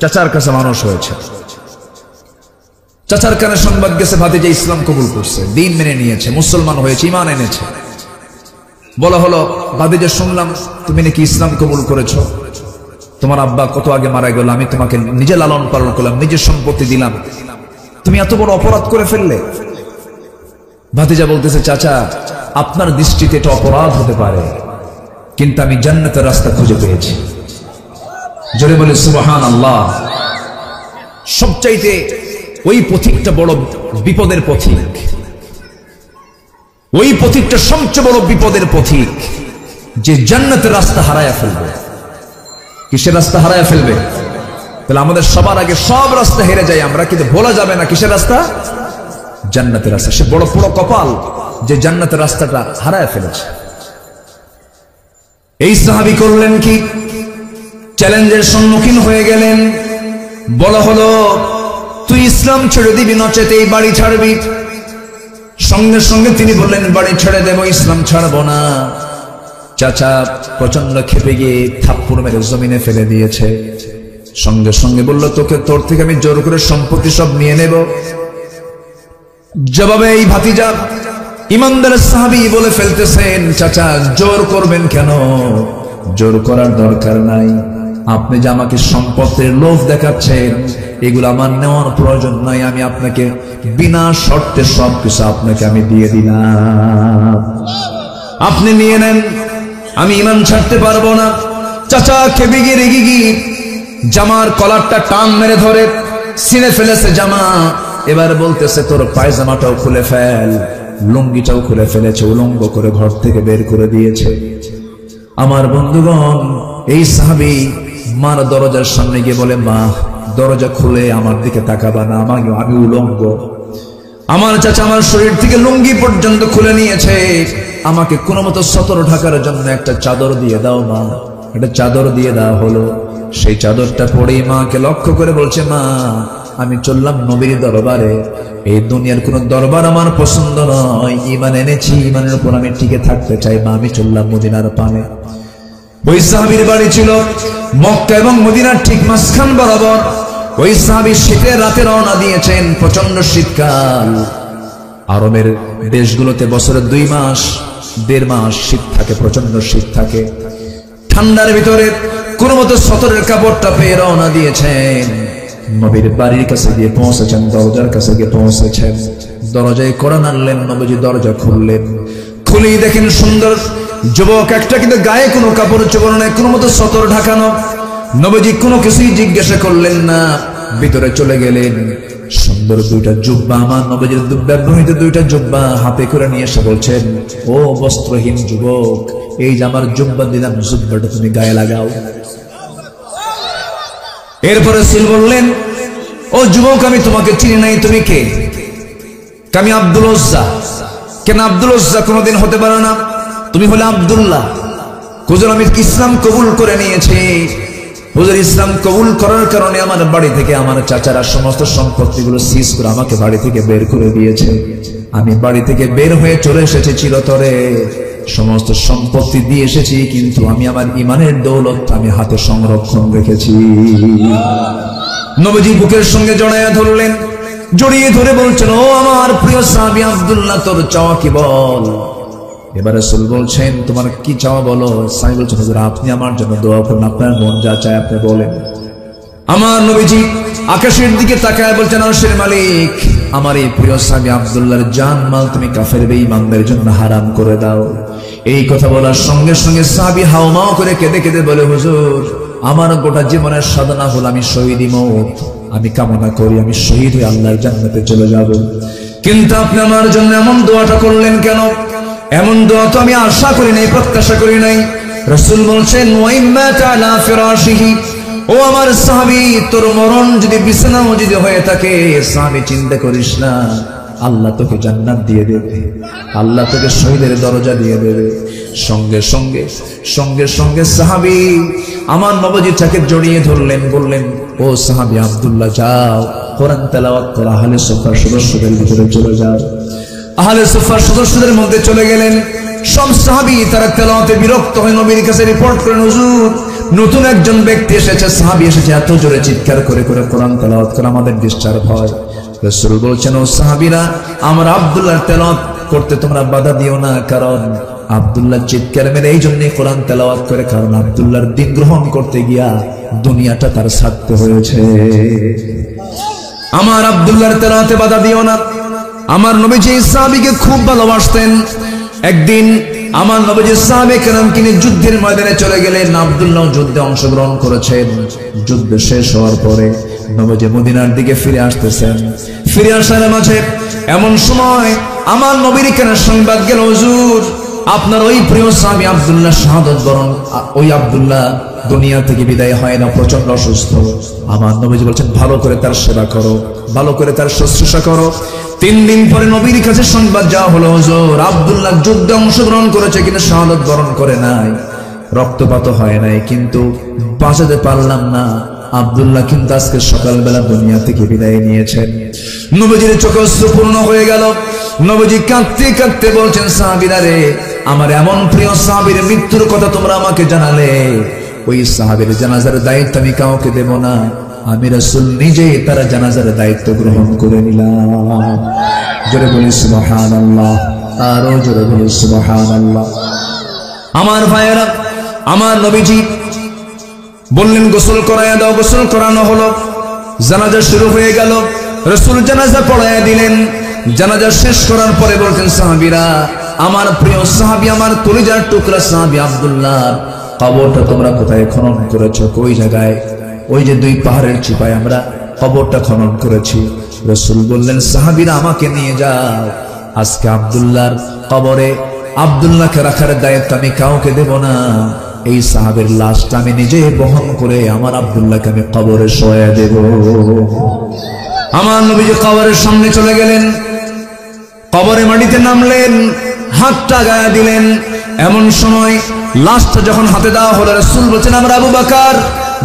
চাচার কাছে মানুষ হয়েছে। চাচার কানে সংবাদ গেছে ভাতিজা ইসলাম কবুল করছে, দিন মেনে নিয়েছে, মুসলমান হয়েছে, ঈমান এনেছে। বলা হলো, ভাতিজা শুনলাম তুমি নাকি ইসলাম কবুল করেছো, তোমার আব্বা কত আগে মারা গেল, আমি তোমাকে নিজে লালন পালন করলাম, নিজের সম্পত্তি দিলাম, তুমি এত বড় অপরাধ করে ফেললে। ভাতিজা বলতেছে, চাচা আপনার দৃষ্টিতে এটা অপরাধ হতে পারে, কিন্তু আমি জান্নাতের রাস্তা খুঁজে পেয়েছি। জোরে বলে সুবহানাল্লাহ। সবচাইতে ওই পথিকটা বড় বিপদের পথিক, ওই পথিকটা সবচেয়ে বড় বিপদের পথিক, যে জান্নাতের রাস্তা হারায়া ফেলবে। কিসের রাস্তা হারায়া ফেলবে? তাহলে আমাদের সবার আগে সব রাস্তা হেরে যাই আমরা, কিন্তু বলা যাবে না কিসের রাস্তা? জান্নাতের রাস্তা। সে বড় পুরো কপাল যে জান্নাতের রাস্তাটা হারায়া ফেলেছে। এই সাহাবী করলেন কি? চ্যালেঞ্জের সম্মুখীন হয়ে গেলেন। বলা হলো, তুই ইসলাম ছেড়ে দিবি, নচেত এই বাড়ি ছাড়বি। সঙ্গে সঙ্গে তিনি বললেন, বাড়ি ছেড়ে দেব, ইসলাম ছাড়বো না। চাচা প্রচন্ড ক্ষেপে গিয়ে থাপ্পড় মেরে জমিনে ফেলে দিয়েছে। সঙ্গে সঙ্গে বলল, তোর থেকে আমি জোর করে সম্পত্তি সব নিয়ে নেব। জবাবে এই ভাতিজা ইমানদার সাহাবী বলে ফেলতেছেন, চাচা জোর করবেন কেন? জোর করার দরকার নাই। আপনি যে আমাকে সম্পত্তির লোভ দেখাচ্ছেন, এগুলো আমার নেওয়ার প্রয়োজন নাই। আমি আপনাকে বিনা শর্তে সবকিছু আপনাকে আমি দিয়ে দিলাম, আপনি নিয়ে নেন, আমি ঈমান ছাড়তে পারবো না। চাচা খেপে গিয়ে রেগে গিয়ে জামার কলারটা টান মেরে ধরে ছিঁড়ে ফেলেছে জামা। এবার বলতেছে, তোর পায়জামাটাও খুলে ফেল, লুঙ্গিটাও খুলে ফেলেছে, উলঙ্গ করে ঘর থেকে বের করে দিয়েছে। আমার বন্ধুগণ, এই সাহাবী মার দরজার সামনে গিয়ে বলে, মা দরজা খুলে আমার দিকে তাকাবা না, আমি উলঙ্গ। আমার চাচা আমার শরীর থেকে লুঙ্গি পর্যন্ত খুলে নিয়েছে, আমাকে কোনো মতো সতর ঢাকার জন্য একটা চাদর দিয়ে দাও মা। একটা চাদর দিয়ে দেওয়া হলো। সেই চাদরটা পরে মাকে লক্ষ্য করে বলছে, মা আমি চললাম নবীর দরবারে, এই দুনিয়ার কোন দরবার আমার পছন্দ নয়, ঈমান এনেছি, ঈমানের উপর আমি টিকে থাকতে চাই, মা আমি চললাম মদিনার পানে। ওই সাহাবীর বাড়ি ছিল মক্কা এবং মদিনার ঠিক মাঝখান বরাবর। ওই সাহাবী শীতের রাতে রওনা দিয়েছেন, প্রচন্ড শীতকাল। আরবের দেশগুলোতে বছরে 2 মাস 1.5 মাস শীত থাকে, প্রচন্ড শীত থাকে। ঠান্ডার ভিতরে কোনো মতো সতরের কাপড়টা পেয়ে রওনা দিয়েছেন। নবীর বাড়ির কাছে গিয়ে পৌঁছেছেন, দরজার কাছে গিয়ে পৌঁছেছেন। দরজায় কড়া নাড়লেন, নবীজি দরজা খুললেন। খুলেই দেখেন সুন্দর যুবক একটা, কিন্তু গায়ে কোনো কাপড় চোপড় নেই, কোনো মতো সতর ঢাকানো। নবীজি কোনো কিছুই জিজ্ঞাসা করলেন না, ভিতরে চলে গেলেন। সুন্দর 2টা জুব্বা, আমার নবীজির ব্যবহৃত 2টা জুব্বা হাতে করে নিয়ে এসে বলছেন, ও বস্ত্রহীন যুবক, এই যে আমার জুব্বা দিলাম, জুব্বাটা তুমি গায়ে লাগাও। এরপরে সিল বললেন, ও যুবক আমি তোমাকে চিনি নাই, তুমি কে? আমি আব্দুল উজ্জা। কেন আব্দুল উজ্জা? কোনোদিন হতে পারে না, তুমি হলে আব্দুল্লাহ। হুজুর আমি ইসলাম কবুল করে নিয়েছি। হুজুর ইসলাম কবুল করার কারণে আমার বাড়ি থেকে আমার চাচারা সমস্ত সম্পত্তিগুলো সিজ করে আমাকে বাড়ি থেকে বের করে দিয়েছে। আমি বাড়ি থেকে বের হয়ে চলে এসেছি চিরতরে, সমস্ত সম্পত্তি দিয়ে এসেছি, কিন্তু আমি আমার ঈমানের দৌলত আমি হাতে সংরক্ষণ রেখেছি। নবীজি বুকের সঙ্গে জড়াইয়া ধরলেন, জড়িয়ে ধরে বলছেন, ও আমার প্রিয় সাহাবী আব্দুল্লাহ, তোর চাওয়া কি বল? এবার রাসূল বলছেন, তোমার কি চাওয়া বলো? সাহাবী বলছেন, হুজুর আপনি আমার জন্য দোয়া করুন, আপনার মন যা চায় আপনি বলেন। আমার নবীজি আকাশের দিকে তাকায় বলছেন, আরশের মালিক, আমার এই প্রিয় সাহাবী আব্দুল্লাহর জান মাল তুমি কাফের বেঈমানদের জন্য হারাম করে দাও। এই কথা বলার সঙ্গে সঙ্গে সাহাবী হাওমাও করে কেঁদে কেঁদে বলে, হুজুর আমার গোটা জীবনের সাধনা হলো আমি শহীদি মওত, আমি কামনা করি আমি শহীদ হয়ে আল্লাহর জান্নাতে চলে যাব। কিন্তু আপনি আমার জন্য এমন দোয়াটা করলেন কেন? এমন দোয়া তো আমি আশা করি নাই, প্রত্যাশা করি নাই। রাসূল বলছেন ওয়াইম্মাত আলা ফিরাশিহি, ও আমার সাহাবী, তোর মরণ যদি বিছানাও যদি হয়ে থাকে, সাহাবী চিন্তা করিস না, আল্লাহ তোকে জান্নাত দিয়ে দেবে, আল্লাহ তোকে শহীদের দরজা দিয়ে দেবে। সঙ্গে সঙ্গে সঙ্গে সঙ্গে সাহাবী আমার নবীজিটাকে জড়িয়ে ধরলেন, বললেন ও সাহাবী আব্দুল্লাহ, যাও কোরআন তেলাওয়াত করো, আহলে সুফার সদস্যদের ভিতরে চলে যাও। আহলে সুফার সদস্যদের মধ্যে চলে গেলেন। সব সাহাবী তারা তেলাওয়াতে বিরক্ত হয়ে নবীর কাছে রিপোর্ট করেন, হুজুর নতুন একজন ব্যক্তি এসেছে, সাহাবী এসেছে, এত জোরে চিৎকার করে করে কোরআন তেলাওয়াত করে আমাদের ডিস্টার্ব হয়। রাসূল বলছেন ও সাহাবীরা, আমার আব্দুল্লাহর তেলাওয়াত করতে তোমরা বাধা দিও না, কারণ আব্দুল্লাহ চিৎকার মেরে এই জন্য কোরআন তেলাওয়াত করে, কারণ আব্দুল্লাহর দিন গ্রহণ করতে গিয়া দুনিয়াটা তার ছাড়তে হয়েছে। আমার আব্দুল্লাহর তেলাওয়াতে বাধা দিও না। আমার নবীজি এই সাহাবীকে খুব ভালোবাসতেন। একদিন আমার নবীজি সাহাবে কেরামকে নিয়ে যুদ্ধের ময়দানে চলে গেলেন। আব্দুল্লাহ যুদ্ধে অংশগ্রহণ করেছেন। যুদ্ধ শেষ হওয়ার পরে নবীজি মদিনার দিকে ফিরে আসতেছেন। ফিরে আসার মাঝে এমন সময় আমার নবীর কানে সংবাদ গেল, হুজুর আপনার ওই প্রিয় সাহাবী আব্দুল্লাহ শাহাদাত বরণ, ওই আব্দুল্লাহ দুনিয়া থেকে বিদায় হয় না, প্রচন্ড অসুস্থ। আমার নবীজি বলছেন ভালো করে তার সেবা করো, ভালো করে তার শুশ্রূষা করো। 3 দিন পরে নবীর কাছে সংবাদ যাওয়া হলো, হুজুর আব্দুল্লাহ যুদ্ধে অংশগ্রহণ করেছে কিন্তু শাহাদাত বরণ করে নাই, রক্তপাত হয় নাই, কিন্তু বাঁচাতে পারলাম না। আব্দুল্লাহ কিন্তু আজকে সকালবেলা দুনিয়া থেকে বিদায় নিয়েছেন। নবীজির চোখে অশ্রু পূর্ণ হয়ে গেল। নবীজি কাঁদতে কাঁদতে বলছেন, সাহাবীরা রে, আমার এমন প্রিয় সাহাবীর মৃত্যুর কথা তোমরা আমাকে জানালে, ওই সাহাবীর জানাজার দায়িত্ব আমি কাউকে দেব না, আমি রাসূল নিজেই তার জানাজার দায়িত্ব গ্রহণ করে নিলাম। জোরে বলি সুবহানাল্লাহ, আরো জোরে বলি সুবহানাল্লাহ। আমার ভাইয়েরা, আমার নবীজি বললেন গোসল করায়া দাও, গোসল করানো হলো। জানাজা শুরু হয়ে গেল। রাসূল জানাজা পড়ায়া দিলেন। জানাজা শেষ করার পরে বলতেন, সাহাবীরা, আমার প্রিয় সাহাবী, আমার কলিজার টুকরা সাহাবী আব্দুল্লাহ কবরটা তোমরা কোথায় খনন করেছো? কই জায়গায়? ওই যে 2 পাহাড়ের চিপায় আমরা কবরটা খনন করেছি। রাসূল বললেন, সাহাবীরা আমাকে নিয়ে যাও, আজকে আব্দুল্লাহর কবরে আব্দুল্লাহকে রাখার দায়িত্ব আমি কাউকে দেব না, এই সাহাবের লাশটা আমি নিজে বহন করে আমার আব্দুল্লাহকে আমি কবরে শোয়া দেব। আমার নবীজি কবরের সামনে চলে গেলেন, কবরে মাটিতে নামলেন, হাতটা গায়ে দিলেন। এমন সময় লাশটা যখন হাতে দেওয়া হলো, রাসূল বলছেন, আমরা আবু বকর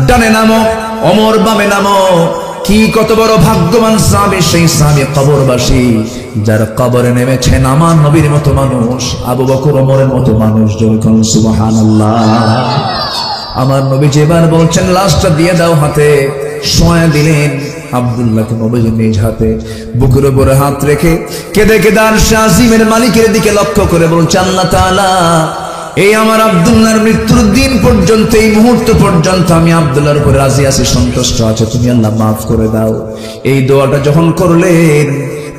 ডানে নামো, ওমর বামে নামো। কি কত বড় ভাগ্যবান সাহাবী সেই সাহাবী কবরবাসী, যার কবরে নেমেছেন আমার নবীর মতো মানুষ, আবু বকর ওমরের মতো মানুষ। যখন সুবহানাল্লাহ। আমার নবীজি এবার বলছেন, লাশটা দিয়ে দাও হাতে। শোয়া দিলেন আব্দুল্লাহকে নবীজি নিজ হাতে, বুকের উপরে হাত রেখে কেঁদে কেঁদে আরশে আজিমের মালিকের দিকে লক্ষ্য করে বলছে, আল্লাহ তাআলা, এই আমার আব্দুল্লাহর মৃত্যুর দিন পর্যন্ত, এই মুহূর্ত পর্যন্ত আমি আব্দুল্লাহর উপরে রাজি আছি, সন্তুষ্ট আছে, তুমি আল্লাহ মাফ করে দাও। এই দোয়াটা যখন করলেন,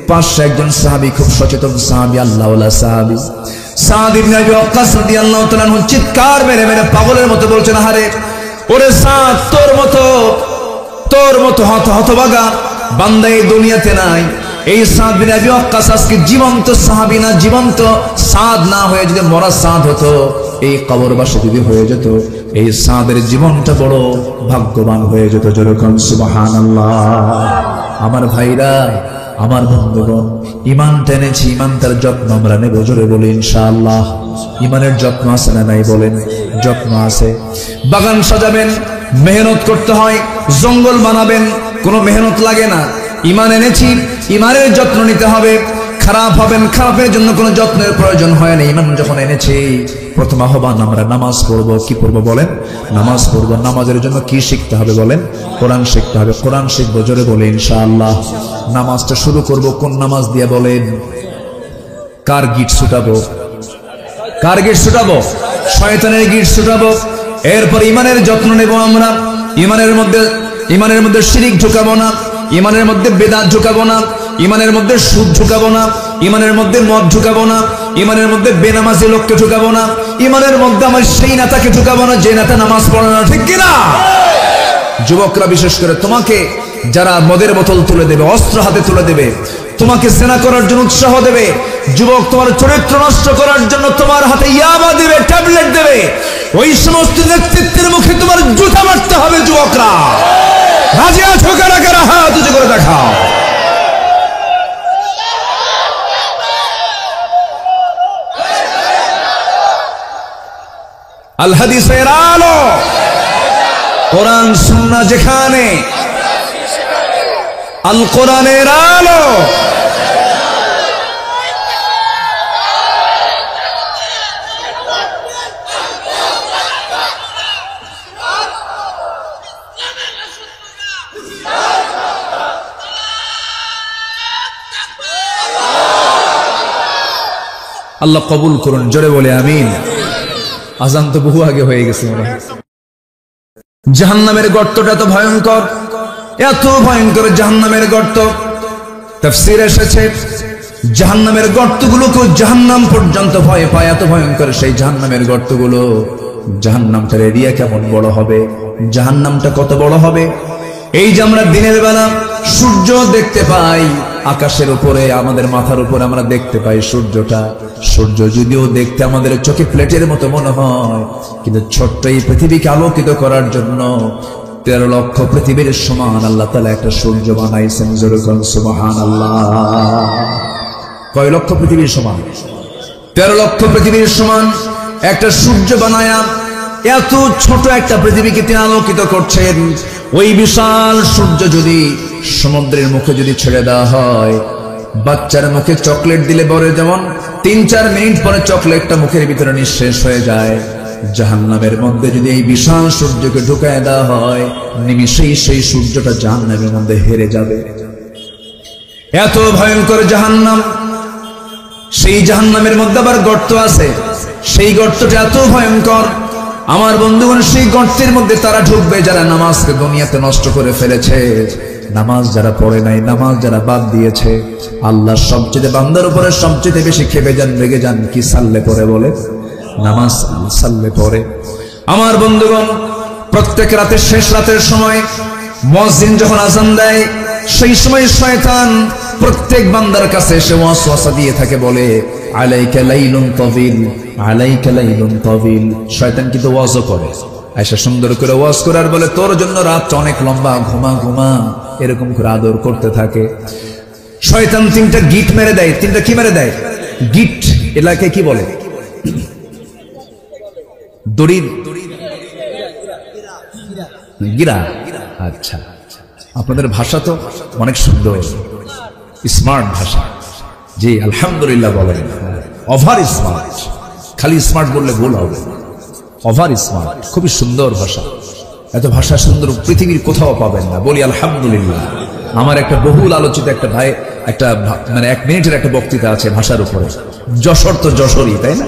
পাশে একজন সাহাবী, খুব সচেতন সাহাবী, আল্লাহওয়ালা সাহাবী সাদ ইবনে আবি ওয়াক্কাস রাদিয়াল্লাহু তাআলা চিৎকার মেরে মেরে পাগলের মতো বলছেন, আরে ওরে সাদ, তোর মতো হতভাগা বান্দা এই দুনিয়াতে নাই। এই সাদ বিন আবি ওয়াক্কাস আজকে জীবন্ত সাহাবী না, জীবন্ত সাদ না হয়ে যদি মরা সাদ হতো, এই কবরবাসী যদি হয়ে যেত, এই সাদের জীবনটা বড় ভাগ্যবান হয়ে যেত। যেরকম সুবহানাল্লাহ। আমার ভাইরা, আমার বন্ধুগণ, ইমান টেনেছি, ইমানটার যত্ন আমরা নেব। জোরে বলি ইনশাআল্লাহ। ইমানের যত্ন আছে না নাই বলেন? যত্ন আছে। বাগান সাজাবেন, মেহনত করতে হয়। জঙ্গল বানাবেন, কোনো মেহনত লাগে না। ইমান এনেছি, ইমানের যত্ন নিতে হবে। খারাপ হবেন, খারাপের জন্য কোনো যত্নের প্রয়োজন হয় না। ইমান যখন এনেছি, প্রথম আহ্বান আমরা নামাজ পড়বো। কি পড়বো বলেন? নামাজ পড়বো। নামাজের জন্য কি শিখতে হবে বলেন? কোরআন শিখতে হবে। কোরআন শিখবো। জোরে বলে ইনশাআল্লাহ। নামাজটা শুরু করব কোন নামাজ দিয়ে বলেন? কার গিট ছুটাবো? কার গিট ছুটাবো? শয়তানের গিট ছুটাবো। এরপর ইমানের যত্ন নেব আমরা। ইমানের মধ্যে শিরিক ঢুকাবো না, ইমানের মধ্যে বেদাত ঢুকাবো না, ইমানের মধ্যে সুদ ঢুকাবো না, ইমানের মধ্যে মদ ঢুকাবো না, ইমানের মধ্যে বেনামাজি লোককে ঢুকাবো না, ইমানের মধ্যে আমার সেই নেতাকে ঢুকাবো না যে নেতা নামাজ পড়ে না। ঠিক কিনা? যুবকরা বিশেষ করে, তোমাকে যারা মদের বোতল তুলে দেবে, অস্ত্র হাতে তুলে দেবে, তোমাকে জেনা করার জন্য উৎসাহ দেবে, যুবক তোমার চরিত্র নষ্ট করার জন্য তোমার হাতে ইয়াবা দেবে, ট্যাবলেট দেবে, ওই সমস্ত নেতৃত্বের মুখে তোমার জুতা মারতে হবে। যুবকরা রাজি আছো কারা কারা? হাত উঁচু করে দেখাও। আল হাদিসের আলো, কোরআন সুন্নাহ যেখানে, আল কোরআনের আলো। আল্লাহ কবুল করুন, জোরে বলে আমিন। আজান তো বহু আগে হয়ে গেছে মনে হয়। জাহান্নামের গর্তটা তো ভয়ঙ্কর, এত ভয়ঙ্কর জাহান্নামের গর্ত। তাফসীরে এসেছে জাহান্নামের গর্তগুলোকে জাহান্নাম পর্যন্ত ভয় পায়, এত ভয়ঙ্কর সেই জাহান্নামের গর্তগুলো। জাহান্নামটার এরিয়া কেমন বড় হবে, জাহান্নামটা কত বড় হবে। এই যে আমরা দিনের বেলা সূর্য দেখতে পাই আকাশের উপরে, আমাদের মাথার উপরে আমরা দেখতে পাই সূর্যটা। সূর্য যদিও দেখতে আমাদের চোখে প্লেটের মতো মনে হয়, কিন্তু ছোট্ট এই পৃথিবীকে আলোকিত করার জন্য 13 লক্ষ পৃথিবীর সমান আল্লাহ তাআলা একটা সূর্য বানাইছেন। যেরকম সুবহানাল্লাহ। কয় লক্ষ পৃথিবীর সমান? 13 লক্ষ পৃথিবীর সমান একটা সূর্য বানায়া এত ছোট একটা পৃথিবীকে তিনি আলোকিত করছেন। ওই বিশাল সূর্য যদি সমুদ্রের মুখে যদি ছেড়ে দেওয়া হয়, বাচ্চার মুখে চকলেট দিলে বলে যেমন 3-4 মিনিট পরে চকলেটটা মুখের ভিতরে নিঃশেষ হয়ে যায়, জাহান্নামের মধ্যে যদি এই বিশাল সূর্যকে ঢুকায় দেওয়া হয়, নিমিষেই সেই সূর্যটা জাহান্নামের মধ্যে হেরে যাবে। এত ভয়ঙ্কর জাহান্নাম। সেই জাহান্নামের মধ্যে আবার গর্ত আছে, সেই গর্তটা এত ভয়ঙ্কর। আমার বন্ধুগণ, সেই গর্তের মধ্যে তারা ঢুকবে যারা নামাজকে দুনিয়াতে নষ্ট করে ফেলেছে, নামাজ যারা পড়ে নাই, নামাজ যারা বাদ দিয়েছে। আল্লাহ সবচেয়ে বান্দার উপরে সবচেয়ে বেশি খেপে যান, রেগে যান কি? সাল্লে পড়ে বলে, নামাজ সাল্লে পড়ে। আমার বন্ধুগণ, প্রত্যেক রাতের শেষ রাতের সময় মুয়াজ্জিন যখন আযান দেয়, সেই সময় শয়তান প্রত্যেক বান্দার কাছে এসে ওয়াসওয়াসা দিয়ে থাকে, বলে আলাইকা লাইলুন তাবিল, আলাইকা লাইলুন তাবিল। শয়তান কিন্তু ওয়াজও করে, আয়েশা সুন্দর করে ওয়াজ করে আর বলে তোর জন্য রাতটা অনেক লম্বা, ঘুমা ঘুমা, এরকম করে আদর করতে থাকে। শয়তান 3টা গিট মেরে দেয়। 3টা কি মেরে দেয়? গিট। এলাকায় কি বলে? দড়ি, গিরা। আচ্ছা, আপনাদের ভাষা তো অনেক সুন্দর, স্মার্ট ভাষা। জি আলহামদুলিল্লাহ বলেন। ওভার স্মার্ট, খালি স্মার্ট বললে ভুল হবে, ওভার স্মার্ট। খুবই সুন্দর ভাষা। এত ভাষা সুন্দর পৃথিবীর কোথাও পাবেন না, বলি আলহামদুলিল্লাহ। আমার একটা বহুল আলোচিত একটা ভাই, একটা মানে 1 মিনিটের একটা বক্তৃতা আছে ভাষার উপরে। যশোর তো যশোরই, তাই না?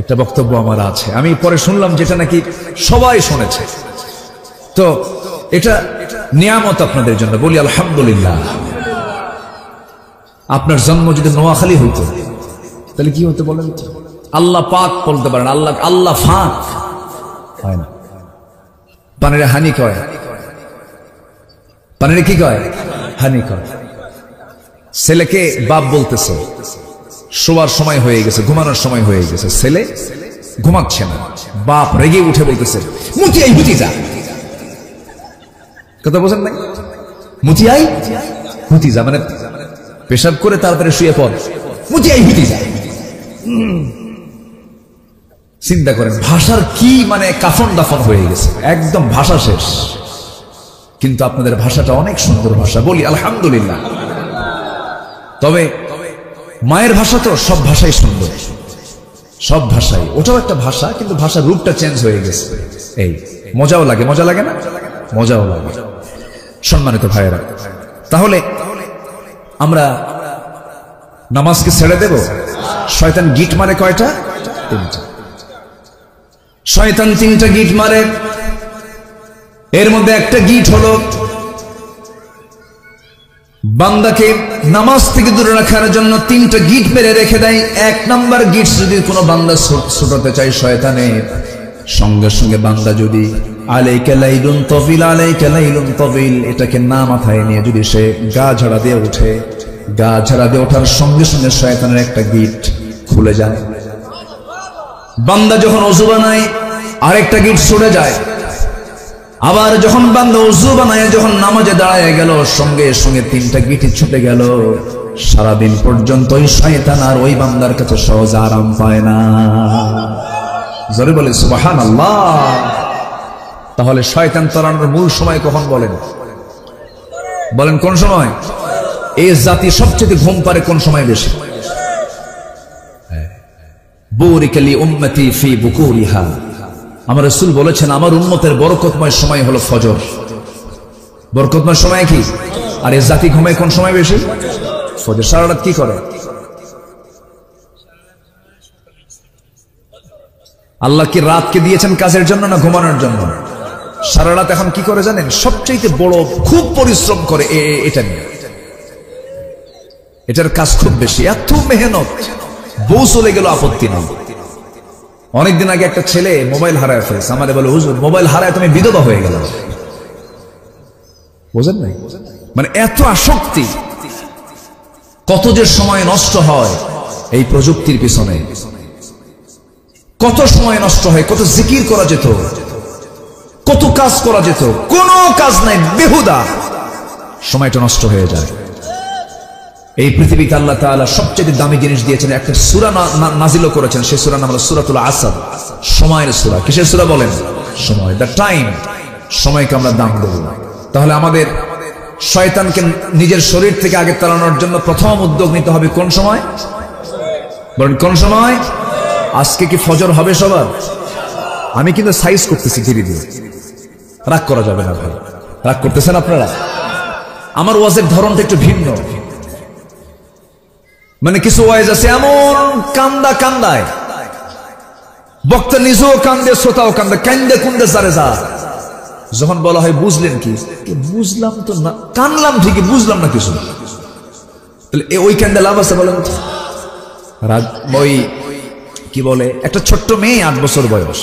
একটা বক্তব্য আমার আছে, আমি পরে শুনলাম যেটা নাকি সবাই শুনেছে। তো এটা নিয়ামত আপনাদের জন্য, বলি আলহামদুলিল্লাহ। আপনার জন্ম যদি নোয়াখালী হইতো তাহলে কি হতো বলেন? আল্লাহ পাক বলতে পারেন, আল্লাহ আল্লাহ ফাক হয় না। পানিরে হানি কয়, পানিরে কি কয়? হানি কয়। ছেলেকে বাপ বলতেছে, শোয়ার সময় হয়ে গেছে, ঘুমানোর সময় হয়ে গেছে, ছেলে ঘুমাচ্ছে না, বাপ রেগে উঠে বলতেছে মুতিয়াই হুতি যা। কথা বোঝেন নাই? মুতিয়াই হুতি যা মানে পেশাব করে তারপরে শুয়ে পড়, মুতিয়াই হুতি যা। চিন্তা করেন ভাষার কি মানে কাফন দাফন হয়ে গেছে, একদম ভাষা শেষ। কিন্তু আপনাদের ভাষাটা অনেক সুন্দর ভাষা, বলি আলহামদুলিল্লাহ। তবে মায়ের ভাষা তো সব ভাষাই সুন্দর, সব ভাষাই। ওটাও একটা ভাষা, কিন্তু ভাষার রূপটা চেঞ্জ হয়ে গেছে। এই মজাও লাগে, মজা লাগে না? মজাও লাগে। সম্মানিত ভাইয়েরা, তাহলে আমরা নামাজকে ছেড়ে দেব? শয়তান গিট মারে কয়টা? 3টা। শয়তান 3টা গিট মারে। এর মধ্যে একটা গিট হলো বান্দাকে নামাজ থেকে দূরে রাখার জন্য 3টা গিট মেরে রেখে দেয়। 1 নাম্বার গিট যদি কোনো বান্দা ছুটাতে চায় শয়তানের, সঙ্গে সঙ্গে বান্দা যদি আলাইকা লাইলুন তাবিল, আলাইকা লাইলুন তাবিল, এটাকে না মাথায় নিয়ে যদি সে গা ঝাড়া দিয়ে ওঠে, গা ঝাড়া দিয়ে ওঠার সঙ্গে সঙ্গে শয়তানের একটা গিট খুলে যায়। বান্দা যখন ওযু বানায় আরেকটা গিট ছুটে যায়। আবার যখন বান্দা ওযু বানায় যখন নামাজে দাঁড়ায় গেল, সঙ্গে সঙ্গে তিনটা গিট ছুটে গেল। সারাদিন পর্যন্ত ওই শয়তান আর ওই বান্দার কাছে সহজে আরাম পায় না। জোরে বলে সুবহানাল্লাহ। তাহলে শয়তান তাড়ানোর মূল সময় কখন বলেন? বলেন কোন সময়? এই জাতি সবচেয়ে ঘুম পারে কোন সময় বেশি? বুরিকা লি উম্মতি ফি বুকুরিহা, আমার রাসূল বলেছেন আমার উম্মতের বরকতময় সময় হলো ফজর। বরকতময় সময় কি? আর এই জাতি ঘুমায় কোন সময় বেশি? ফজর। সারা রাত কি করে? আল্লাহ কি রাতকে দিয়েছেন কাজের জন্য না ঘুমানোর জন্য? সারা রাত এখন কি করে জানেন? সবচেয়ে বড় খুব পরিশ্রম করে এটা নিয়ে। এটার কাজ খুব বেশি, এত মেহনত। বউ চলে গেল আপত্তি নেই। অনেকদিন আগে একটা ছেলে মোবাইল হারায় ফেলেছে, আমাদের বলে হুজুর মোবাইল হারায় তুমি বিধবা হয়ে গেল। বুঝেন নাই? মানে এত আসক্তি, কত যে সময় নষ্ট হয় এই প্রযুক্তির পিছনে, কত সময় নষ্ট হয়, কত জিকির করা যেত, কত কাজ করা যেত, কোনো কাজ নাই, বেহুদা সময়টা নষ্ট হয়ে যায়। এই পৃথিবীতে আল্লাহ তাআলা সবচেয়ে দামি জিনিস দিয়েছেন, একটা সূরা নাজিল করেছেন, সেই সূরার নাম হলো সূরাতুল আসর, সময়ের সূরা। কিসের সূরা বলেন? সময়, দ্য টাইম। সময়কে আমরা দাম দেব। তাহলে আমাদের শয়তানকে নিজের শরীর থেকে আগে তাড়ানোর জন্য প্রথম উদ্যোগ নিতে হবে কোন সময়? বলেন কোন সময়? আজকে কি ফজর হবে সবার? আমি কিন্তু সাইজ করতেছি ধীরে ধীরে, রাগ করা যাবে না ভাই। রাগ করতেছেন আপনারা? আমার ওয়াজের ধরনটা একটু ভিন্ন। মানে কিছু ওয়াজ আছে এমন কান্দায়, বক্তা নিজেও কান্দে, শ্রোতাও কান্দে, কান্দে কুন্দে যারে যা। যখন বলা হয় বুঝলেন কি? বুঝলাম তো না, কানলাম ঠিকই, বুঝলাম না কিছু। তাহলে ওই কান্দে লাভ আছে বলেন? ওই কি বলে, একটা ছোট্ট মেয়ে 8 বছর বয়স,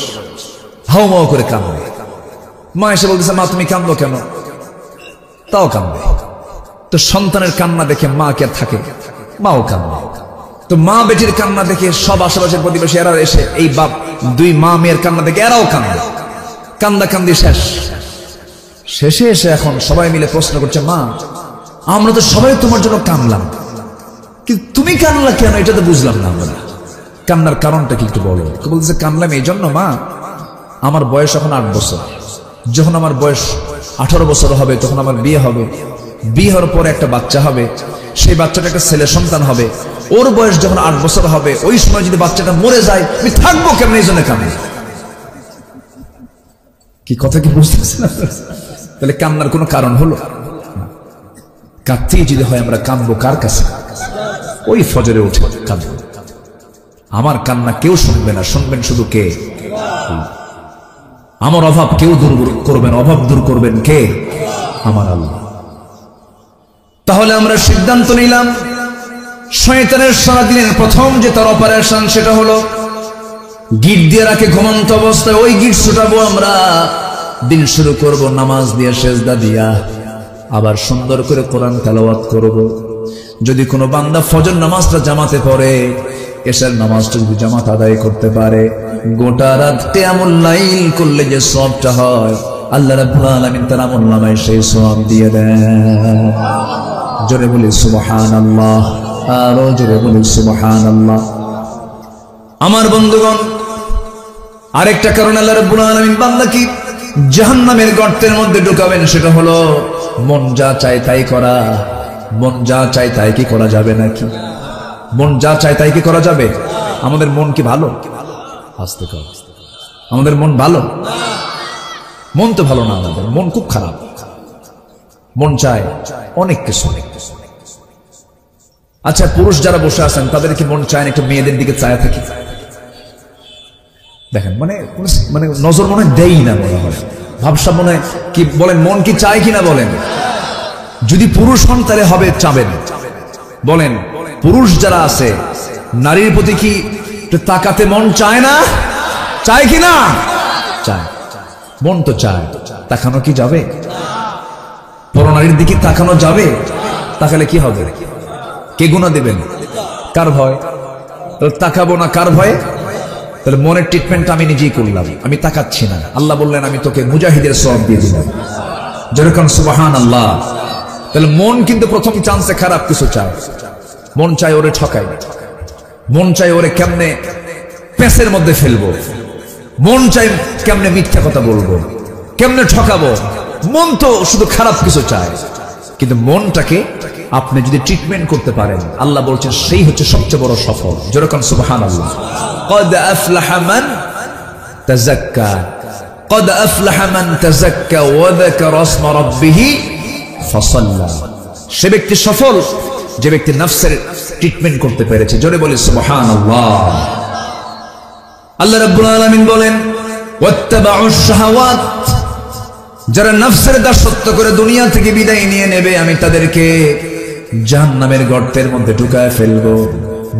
হাও মাও করে কান্দে। মা এসে বলতেছে মা তুমি কান্দো কেন? তাও কান্দে। তো সন্তানের কান্না দেখে মা কে আর থাকে? মাও কান্দে। তো মা বেটির কান্না দেখে সব আশেপাশের প্রতিবেশী এরা এসে, এই বাপ দুই মা মেয়ের কান্না দেখে এরাও কান্দে। কান্দা কান্দি শেষে এসে এখন সবাই মিলে প্রশ্ন করছে, মা আমরা তো সবাই তোমার জন্য কান্দলাম, কিন্তু তুমি কান্দলা কেন? এটা তো বুঝলাম না আমরা। কান্নার কারণটা কি একটু বলো? বলতেছে কান্দলাম এই জন্য মা, আমার বয়স এখন 8 বছর। যখন আমার বয়স 18 বছর হবে তখন আমার বিয়ে হবে। বিয়ে হওয়ার পরে একটা বাচ্চা হবে, সেই বাচ্চাটা একটা ছেলে সন্তান হবে। ওর বয়স যখন 8 বছর হবে, ওই সময় যদি বাচ্চাটা মরে যায় আমি থাকবো কেমন? এই জন্য কান্দি। কি কথা কি বুঝতেছেন? তাহলে কান্নার কোনো কারণ হলো? কাঁদতেই যদি হয় আমরা কাঁদবো কার কাছে? ওই ফজরে উঠে কাঁদবো। আমার কান্না কেউ শুনবে না, শুনবেন শুধু কে? আমার অভাব কেউ দূর করবেন, অভাব দূর করবেন কে? আমার আল্লাহ। তাহলে আমরা সিদ্ধান্ত নিলাম শয়তানের সারাদিনের প্রথম যে তার অপারেশন সেটা হলো গিট দিয়ে রাখে ঘুমন্ত অবস্থায়, ওই গিট ছুটাবো আমরা। দিন শুরু করব নামাজ দিয়ে, সেজদা দিয়া, আবার সুন্দর করে কোরআন তেলাওয়াত করব। যদি কোনো বান্দা ফজর নামাজটা জামাতে পড়ে, এশার নামাজটা যদি জামাত আদায় করতে পারে, গোটা রাত কিয়ামুল লাইল করলে যে সওয়াবটা হয় আল্লাহ রাব্বুল আলামিন তার আমলনামায় সেই সওয়াব দিয়ে দেন। জোরে বলি সুবহানাল্লাহ, আরো জোরে বলি সুবহানাল্লাহ। আমার বন্ধুগণ, আরেকটা কারণ আল্লাহ রাব্বুল আলামিন বান্দাকে জাহান্নামের গর্তের মধ্যে ঢুকাবেন, সেটা হলো মন যা চায় তাই করা। মন যা চায় তাই কি করা যাবে নাকি? মন যা চায় তাই কি করা যাবে? আমাদের মন কি ভালো? আস্তে কর, আমাদের মন ভালো? মন তো ভালো না, আমাদের মন খুব খারাপ। মন চায় অনেক কিছু। আচ্ছা, পুরুষ যারা বসে আছেন তাদের কি মন চায় না একটু মেয়েদের দিকে চায় থাকি? দেখেন, মানে মানে নজর মনে দেই না, মনে হয় ভাবসা মনে কি বলেন, মন কি চায় কিনা বলেন? যদি পুরুষ হন তাহলে হবে চাবেন। বলেন, পুরুষ যারা আছে নারীর প্রতি কি তাকাতে মন চায় না? চায় কিনা? চায়। মন তো চায়, তাকানো কি যাবে? পরনারীর দিকে তাকানো যাবে? তাকালে কি হবে? কে গুনাহ দেবেন? কার ভয়? তাকাবো না কার ভয়ে? তাহলে মনের ট্রিটমেন্ট আমি নিজেই করলাম, আমি তাকাচ্ছি না। আল্লাহ বললেন আমি তোকে মুজাহিদের সওয়াব দিয়ে দিলাম। যেরকম সুবহানাল্লাহ। তাহলে মন কিন্তু প্রথম চান্সে খারাপ কিছু চায়। মন চায় ওরে ঠকাই, মন চায় ওরে কেমনে পেঁচের মধ্যে ফেলবো, মন চায় কেমনে মিথ্যা কথা বলবো, কেমনে ঠকাবো। মন তো শুধু খারাপ কিছু চায়। কিন্তু মনটাকে আপনি যদি ট্রিটমেন্ট করতে পারেন, আল্লাহ বলছেন সেই হচ্ছে সবচেয়ে বড় সফল। যেরকম সুবহানাল্লাহ। قد أفلح من تزكى قد أفلح من تزكى وذكر اسم ربه فصلى। সে ব্যক্তি সফল যে ব্যক্তি নফসের ট্রিটমেন্ট করতে পেরেছে। জোরে বলি সুবহানাল্লাহ। আল্লাহ রাব্বুল আলামিন বলেন ওয়াত্তাবাউশ শাহাওয়াত, যারা নফসের দাসত্ব করে দুনিয়া থেকে বিদায় নিয়ে নেবে, আমি তাদেরকে জাহান্নামের গর্তের মধ্যে ঢুকায় ফেলবো।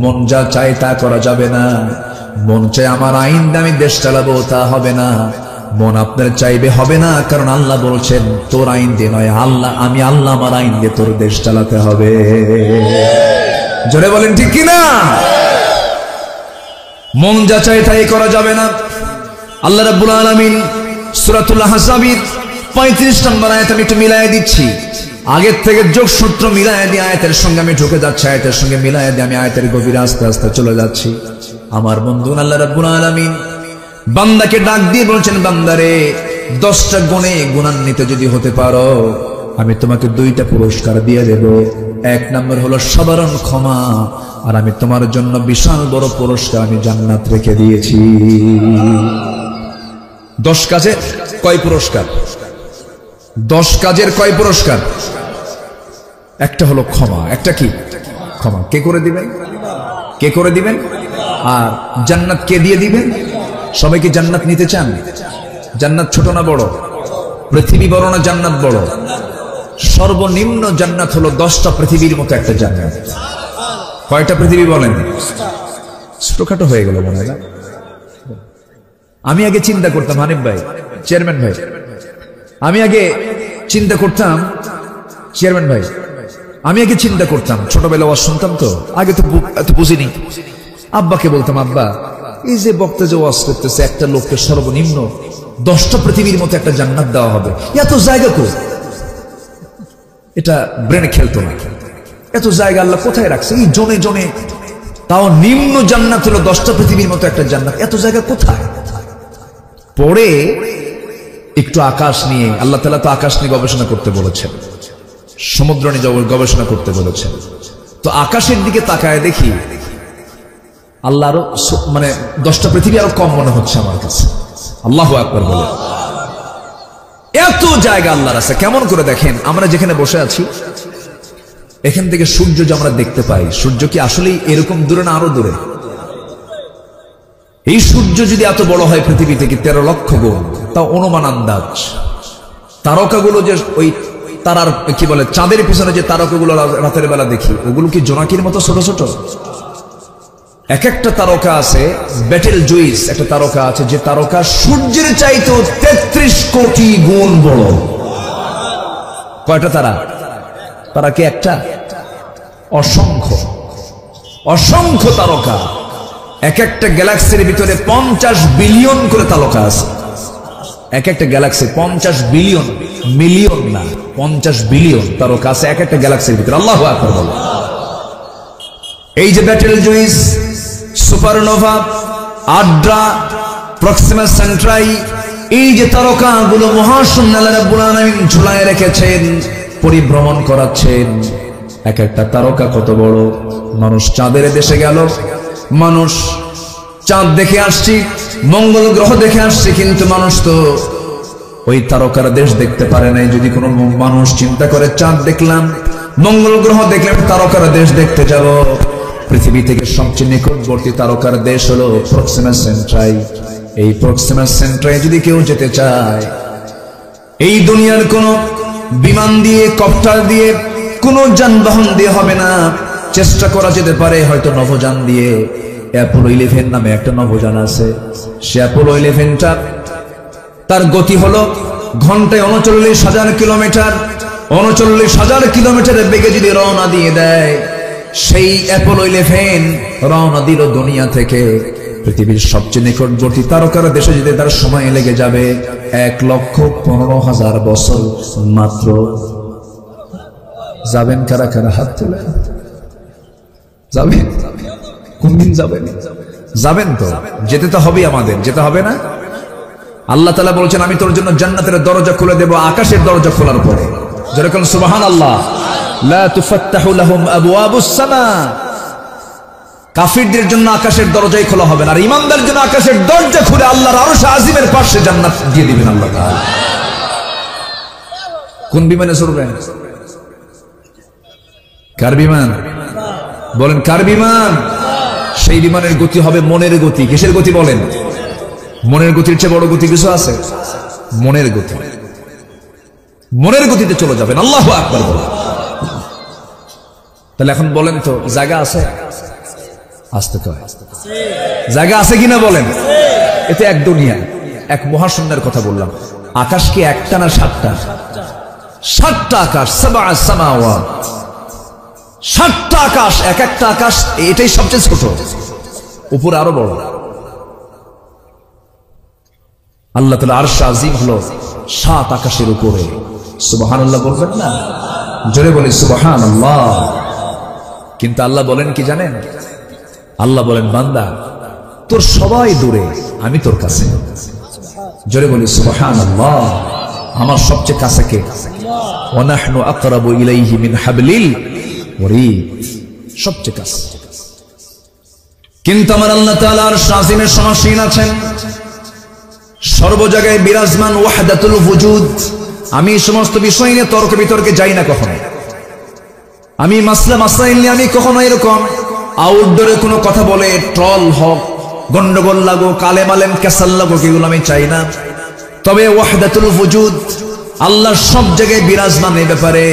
মন যা চায় তা করা যাবে না। মন চায় আমার আইন দিয়ে আমি দেশ চালাবো, তা হবে না। মন আপনার চাইবে হবে না, কারণ আল্লাহ বলছেন তোর আইন দিয়ে নয়, আমি আল্লাহ আমার আইন দিয়ে তোর দেশ চালাতে হবে। জোরে বলেন ঠিক কিনা? মন যা চায় তাই করা যাবে না। আল্লাহ রাব্বুল আলামিন সূরাতুল আহজাবের 35 নম্বর আয়াত আমি একটু মিলায়ে দিচ্ছি। আগের থেকে যোগসূত্র মিলায়ে দিয়ে আয়াতের সঙ্গে আমি ঢুকে যাচ্ছি, আয়াতের সঙ্গে মিলায়ে দিয়ে আমি আয়াতের গভীরে আস্তে আস্তে চলে যাচ্ছি। আমার বন্ধু আল্লাহ রাব্বুল আলামিন বান্দাকে ডাক দিয়ে বলছেন, বান্দারে 10টা গুণে গুণান্বিত যদি হতে পারো, আমি তোমাকে 2টা পুরস্কার দিয়ে দেব। 1 নম্বর হলো সাধারণ ক্ষমা, আর আমি তোমার জন্য বিশাল বড় পুরস্কার আমি জান্নাত রেখে দিয়েছি। 10 কাজে কয় পুরস্কার? 10 কাজের কয় পুরস্কার? একটা হলো ক্ষমা। একটা কি? ক্ষমা। কে করে দিবেন? কে করে দিবেন? আর জান্নাত কে দিয়ে দিবেন? সবাই কি জান্নাত নিতে চান? জান্নাত ছোট না বড়? পৃথিবী বড় না জান্নাত বড়? সর্বনিম্ন জান্নাত হলো 10টা পৃথিবীর মতো একটা জান্নাত। কয়টা পৃথিবী বলেন? ছোটখাটো হয়ে গেল মনে হয়। আমি আগে চিন্তা করতাম, হানিফ ভাই, চেয়ারম্যান ভাই, আমি আগে চিন্তা করতাম, চেয়ারম্যান ভাই, আমি আগে চিন্তা করতাম, ছোটবেলা ওয়াজ শুনতাম তো, আগে তো এত বুঝিনি। আব্বাকে বলতাম, আব্বা এই যে বক্তা যে ওয়াজ করতেছে, একটা লোককে সর্বনিম্ন 10টা পৃথিবীর মতো একটা জান্নাত দেওয়া হবে, এত জায়গা কই? এটা ব্রেনে খেলতো না। এত জায়গা আল্লাহ কোথায় রাখছে? এই জনে জনে, তাও নিম্ন জান্নাত হলো 10টা পৃথিবীর মতো একটা জান্নাত, এত জায়গা কোথায়? পরে একটু আকাশ নিয়ে, আল্লাহ তাআলা তো আকাশ নিয়ে গবেষণা করতে বলেছেন, সমুদ্র নিয়ে গবেষণা করতে বলেছেন। তো আকাশের দিকে তাকায় দেখি আল্লাহ আরো মানে 10টা পৃথিবী আরো কম মনে হচ্ছে আমার কাছে। আল্লাহু আকবার বলে। এত জায়গা আল্লাহর আছে। কেমন করে দেখেন, আমরা যেখানে বসে আছি এখান থেকে সূর্য যে আমরা দেখতে পাই, সূর্য কি আসলেই এরকম দূরে না আরো দূরে? এই সূর্য যদি এত বড় হয় পৃথিবী থেকে 13 লক্ষ গুণ, তা অনুমান আন্দাজ। তারকাগুলো যে ওই তারার কি বলে চাঁদের পিছনে যে তারকাগুলো রাতের বেলা দেখি, ওগুলো কি জোনাকির মতো ছোট ছোট? এক একটা তারকা আছে, ব্যাটেল জুইস একটা তারকা আছে, যে তারকা সূর্যের চাইতেও 33 কোটি গুণ বড়। কয়টা তারা? তারা কি একটা? অসংখ্য অসংখ্য তারকা। এক একটা গ্যালাক্সির ভিতরে 50 বিলিয়ন করে তারকা আছে। এক একটা গ্যালাক্সি 50 বিলিয়ন, মিলিয়ন না, 50 বিলিয়ন তারকা আছে এক একটা গ্যালাক্সির ভিতরে। আল্লাহু আকবার বলো। এই যে Betelgeuse, supernova, Ardra, Proxima Centauri, এই যে তারকাগুলো মহাশূন্য আল্লাহ রাব্বুল আলামিন ঝুলায় রেখেছেন, পরিভ্রমণ করাচ্ছেন। এক একটা তারকা কত বড়। মানুষ চাঁদের দেশে গেল, মানুষ চাঁদ দেখে আসছি, মঙ্গল গ্রহ দেখে আসছে, কিন্তু মানুষ তো ওই তারকার দেশ দেখতে পারে নাই। যদি কোনো মানুষ চিন্তা করে চাঁদ দেখলাম, মঙ্গল গ্রহ দেখলাম, তারকার দেশ দেখতে যাব, পৃথিবী থেকে সবচেয়ে নিকটবর্তী তারকার দেশ হলো প্রক্সিমা সেন্ট্রাই। এই প্রক্সিমা সেন্ট্রাই যদি কেউ যেতে চায়, এই দুনিয়ার কোনো বিমান দিয়ে, কপ্টার দিয়ে, কোনো যানবাহন দিয়ে হবে না। চেষ্টা করা যেতে পারে হয়তো নভোযান দিয়ে। অ্যাপোলো 11 নামে একটা নভোযান আছে, সে অ্যাপোলো 11টা তার গতি হলো ঘন্টায় 39,000 কিলোমিটার। 39,000 কিলোমিটারের বেগে যদি রওনা দিয়ে দেয়, সেই অ্যাপোলো 11 রওনা দিল দুনিয়া থেকে পৃথিবীর সবচেয়ে নিকটবর্তী তারকার দেশে যেতে তার সময় লেগে যাবে 1,15,000 বছর মাত্র। যাবেন কারা কারা? হাত তুলে। যাবেন? কোন দিন যাবেন? যাবেন তো, যেতে তো হবে, আমাদের যেতে হবে না? আল্লাহ তাআলা বলছেন, আমি তোর জন্য জান্নাতের দরজা খুলে দেব আকাশের দরজা খোলার পরে। যেরকম সুবহানাল্লাহ, লা তুফাত্তাহু লাহুম আবওয়াবুস সামা। কাফিরদের জন্য আকাশের দরজাই খোলা হবে না, আর ঈমানদারদের জন্য আকাশের দরজা খুলে আল্লাহর আরশ আজিমের পাশে জান্নাত দিয়ে দিবেন আল্লাহ তাআলা। কোন বিমানে চড়বেন? কার বিমান? বলেন কার বিমান? সেই বিমানের গতি হবে মনের গতি। কিসের গতি বলেন? মনের গতির চেয়ে বড় গতি কিছু আছে? মনের গতি। মনের গতিতে চলে যাবেন। আল্লাহু আকবার বলেন। তাহলে এখন বলেন তো, জায়গা আছে? আসতে কয় জায়গা আছে কিনা বলেন? এতে এক দুনিয়া, এক মহাশূন্যের কথা বললাম। আকাশ কি একটা না 7টা? 7টা আকাশ, সাবআ সামাওয়াত। 7টা আকাশ, এক একটা আকাশ এটাই সবচেয়ে ছোট, উপরে আরো বড়। আল্লাহ তাআলা আরশ আজিম হলো 7 আকাশের উপরে। সুবহানাল্লাহ বলবেন না? জোরে বলি সুবহানাল্লাহ। কিন্তু আল্লাহ বলেন কি জানেন? আল্লাহ বলেন, বান্দা তোর সবাই দূরে, আমি তোর কাছে। জোরে বলি সুবহানাল্লাহ। আমার সবচেয়ে কাছে কে? ওয়া নাহনু আকরাবু ইলাইহি মিন হাবলিল ওয়ারিদ। সবচেয়ে কাছে। কিন্তু আমার আল্লাহ তাআলা আরশ আজিমের সমাসীন আছেন, সর্ব জায়গায় বিরাজমান, ওয়াহদাতুল ওয়ুজুদ। আমি সমস্ত বিষয় নিয়ে তর্ক বিতর্কে যাই না কখনো। আমি মাসলা মাসাইল নিয়ে আমি কখনো এরকম আউটডোরে কোনো কথা বলে ট্রল হোক, গন্ডগোল লাগো, কালে মালেম কেসাল লাগো, এগুলো আমি চাই না। তবে ওয়াহদাতুল ওয়ুজুদ, আল্লাহ সব জায়গায় বিরাজমান, এই ব্যাপারে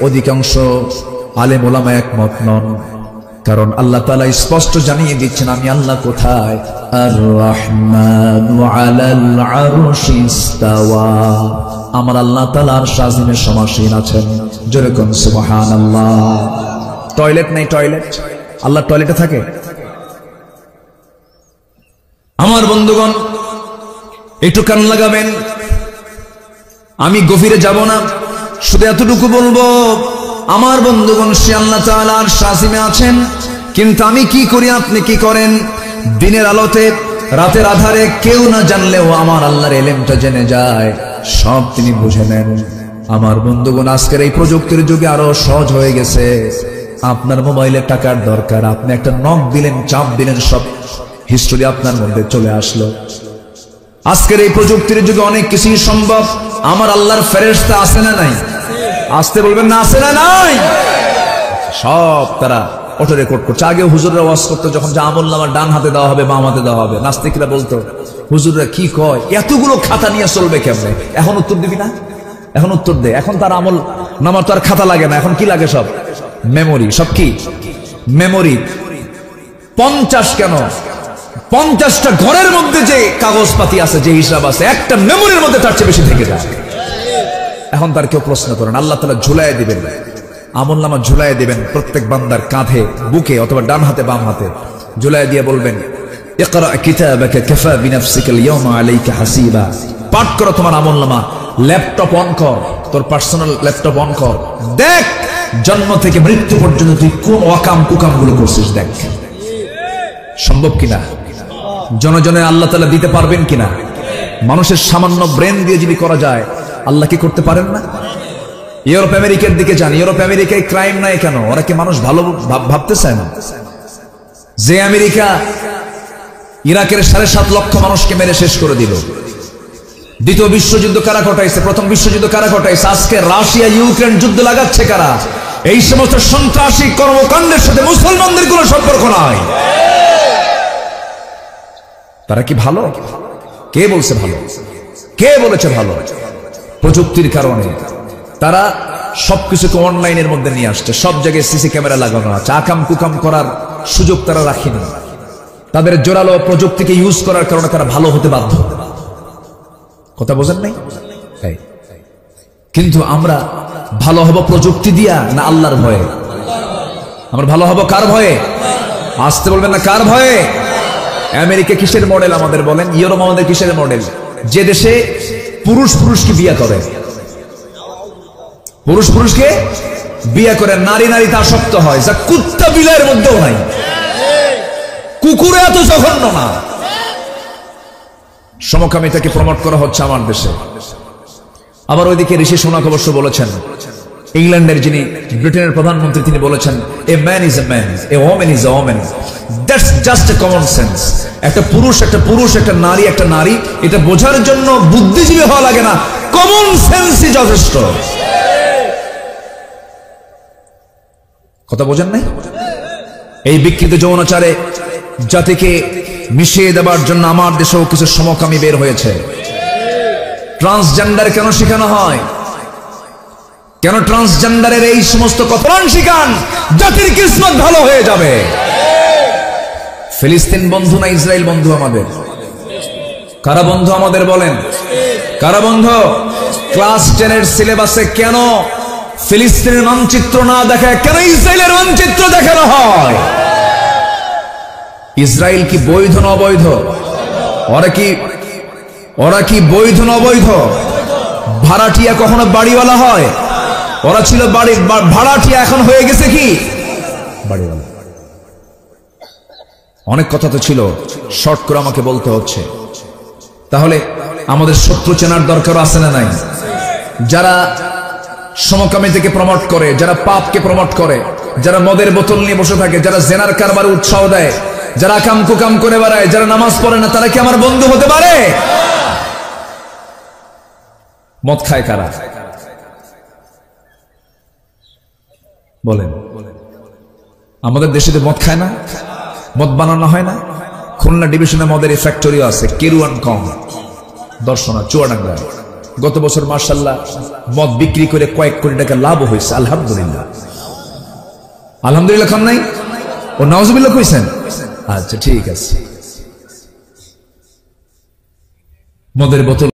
অধিকাংশ আলেম ওলামা একমত নন। কারণ আল্লাহ তাআলা স্পষ্ট জানিয়ে দিচ্ছেন, আমি আল্লাহ কোথায়? আর রহমানু আলাল আরশি ইস্তাওয়া। আমার আল্লাহ তাআলা আরশ আজিমের সমাসীন আছেন। যেরকম সুবহানাল্লাহ। টয়লেট নাই? টয়লেট? আল্লাহ টয়লেটে থাকে? আমার বন্ধুগণ একটু কান লাগাবেন, আমি গভীরে যাব না, শুধু এতটুকু বলবো, আমার বন্ধুগণ সে আল্লাহ তাআলা আরশ আজিমে আছেন। কিন্তু আমি কি করি, আপনি কি করেন? দিনের আলোতে, রাতের আধারে কেউ না জানলেও আমার আল্লাহর ইলমটা জেনে যায়, সব তিনি বুঝে নেন। আমার বন্ধুগণ আজকের এই প্রযুক্তির যুগে আরো সহজ হয়ে গেছে। আপনার মোবাইলে টাকার দরকার, আপনি একটা নক দিলেন, চাপ দিলেন, সব হিস্ট্রি আপনার মধ্যে চলে আসলো। আজকের এই প্রযুক্তির যুগে অনেক কিছুই সম্ভব। আমার আল্লাহর ফেরেশতা আছে না নাই? আসতে বলবেন না, আছে না নাই? সব তারা অটো রেকর্ড করছে। আগে হুজুররা ওয়াজ করতো, যখন যে আমলনামা ডান হাতে দেওয়া হবে, বাম হাতে দেওয়া হবে, নাস্তিকরা বলতো হুজুররা কি কয়, এতগুলো খাতা নিয়ে চলবে কেমনে? এখন উত্তর দিবি না? এখন উত্তর দে। এখন তার আমল নামার তো আর খাতা লাগে না, এখন কি লাগে? সব মেমোরি। সব কি? মেমোরি। 50 কেন, 50টা ঘরের মধ্যে যে কাগজপাতি আছে, যে হিসাব আছে, একটা মেমোরির মধ্যে তার চেয়ে বেশি থেকে যায়। এখন তার কেউ প্রশ্ন করেন, আল্লাহ তাআলা ঝুলাই দিবেন, আমলনামা ঝুলাই দিবেন প্রত্যেক বান্দার কাঁধে, বুকে, অথবা ডান হাতে বাম হাতে ঝুলাই দিয়ে বলবেন, ইকরা কিতাবাকা কাফা বিনাফসিকাল ইয়াওমা আলাইকা হাসিবা। পাঠ করো তোমার আমলনামা। ল্যাপটপ অন কর, তোর পার্সোনাল ল্যাপটপ অন কর, দেখ জন্ম থেকে মৃত্যু পর্যন্ত তুই কোন ওয়াকাম কুকাম গুলো করছিস, দেখ সম্ভব কিনা। জনজনে আল্লাহ তাআলা দিতে পারবেন কিনা? মানুষের সামান্য ব্রেন দিয়ে যদি করা যায়, আল্লাহ কি করতে পারেন না? ইউরোপ আমেরিকার দিকে যান, ইউরোপ আমেরিকায় ক্রাইম নাই কেন? ওরা কি মানুষ ভালো ভাবতে চায় না? যে আমেরিকা ইরাকের 7.5 লক্ষ মানুষকে মেরে শেষ করে দিল, দ্বিতীয় বিশ্বযুদ্ধ কারা ঘটাইছে, প্রথম বিশ্বযুদ্ধ কারা ঘটাইছে, আজকে রাশিয়া ইউক্রেন যুদ্ধ লাগাচ্ছে কারা? এই সমস্ত সন্ত্রাসী কর্মকাণ্ডের সাথে মুসলমানদের কোনো সম্পর্ক নাই। তারা কি ভালো? কে বলছে ভালো? কে বলেছে ভালো? প্রযুক্তির কারণে তারা সবকিছুকে অনলাইনের মধ্যে নিয়ে আসছে, সব জায়গায় সিসি ক্যামেরা লাগানো আছে, আকাম কুকাম করার সুযোগ তারা রাখেনি। তাদের জোরালো প্রযুক্তিকে ইউজ করার কারণে তারা ভালো হতে বাধ্য। কথা বোঝেন নাই? কিন্তু আমরা ভালো হব প্রযুক্তি দিয়া না আল্লাহর ভয়ে? আমরা ভালো হব কার ভয়ে? আসতে বলবেন না কার ভয়ে? আমেরিকা কিসের মডেল আমাদের বলেন? ইউরোপ আমাদের কিসের মডেল? যে দেশে পুরুষ পুরুষকে বিয়ে করে, পুরুষ পুরুষকে বিয়ে করে, নারী নারীতে আসক্ত হয়, যা কুত্তা বিলের মধ্যেও নাই। কুকুরে এত জঘন্য না। সমকামিতাকে প্রমোট করা হচ্ছে আমার দেশে। আবার ওইদিকে ঋষি সুনাক অবশ্য বলেছেন, ইংল্যান্ডের যিনি ব্রিটেনের প্রধানমন্ত্রী, তিনি বলেছেন a man is a man, a woman is a woman, that's just a common sense. একটা পুরুষ একটা পুরুষ, একটা নারী একটা নারী, এটা বোঝার জন্য বুদ্ধিজীবী হওয়া লাগে না, কমন সেন্সই যথেষ্ট। কথা বোঝেন নাই? এই বিকৃত যৌনাচারে জাতিকে মিশিয়ে দেবার জন্য আমার দেশেও কিছু সমকামী বের হয়েছে। ট্রান্সজেন্ডার কেন শেখানো হয়? কেন ট্রান্সজেন্ডারের এই সমস্ত কথা শিখান? জাতির কিসমত ভালো হয়ে যাবে। ফিলিস্তিন বন্ধু না ইসরায়েল বন্ধু আমাদের? কারা বন্ধু আমাদের বলেন? কারা বন্ধু? ক্লাস 10 এর সিলেবাসে কেন ফিলিস্তিনের মানচিত্র না দেখায়, কেন ইসরায়েলের মানচিত্র দেখানো হয়? ইসরায়েল কি বৈধ না অবৈধ? ওরা কি বৈধ না অবৈধ? ভাড়াটিয়া কখনো বাড়িওয়ালা হয়? ওরা ছিল ভাড়াটিয়া, এখন হয়ে গেছে কি বাড়িওয়ালা। অনেক কথা তো ছিল, শর্ট করে আমাকে বলতে হচ্ছে। তাহলে আমাদের শত্রু চেনার দরকার আছে না নাই? যারা সমকামিতাকে প্রমোট করে, যারা পাপকে প্রমোট করে, যারা মদের বোতল নিয়ে বসে থাকে, যারা জেনার কারবার উৎসাহ দেয়, যারা কাম কুকাম করে বেড়ায়, যারা নামাজ পড়ে না, তারা কি আমার বন্ধু হতে পারে? মদ খায় কারা বলেন? আমাদের দেশে মদ খায় না? মদ বানানো হয় না? খুলনা ডিভিশনে মদের ফ্যাক্টরিও আছে, কেরুয়ান কম দর্শনা চুয়াডাঙ্গা। গত বছর মাশাআল্লাহ মদ বিক্রি করে কয়েক কোটি টাকা লাভ হয়েছে। আলহামদুলিল্লাহ, আলহামদুলিল্লাহ। খান নাই ও নাউজুবিল্লাহ কইছেন? আচ্ছা ঠিক আছে। মদের বোতল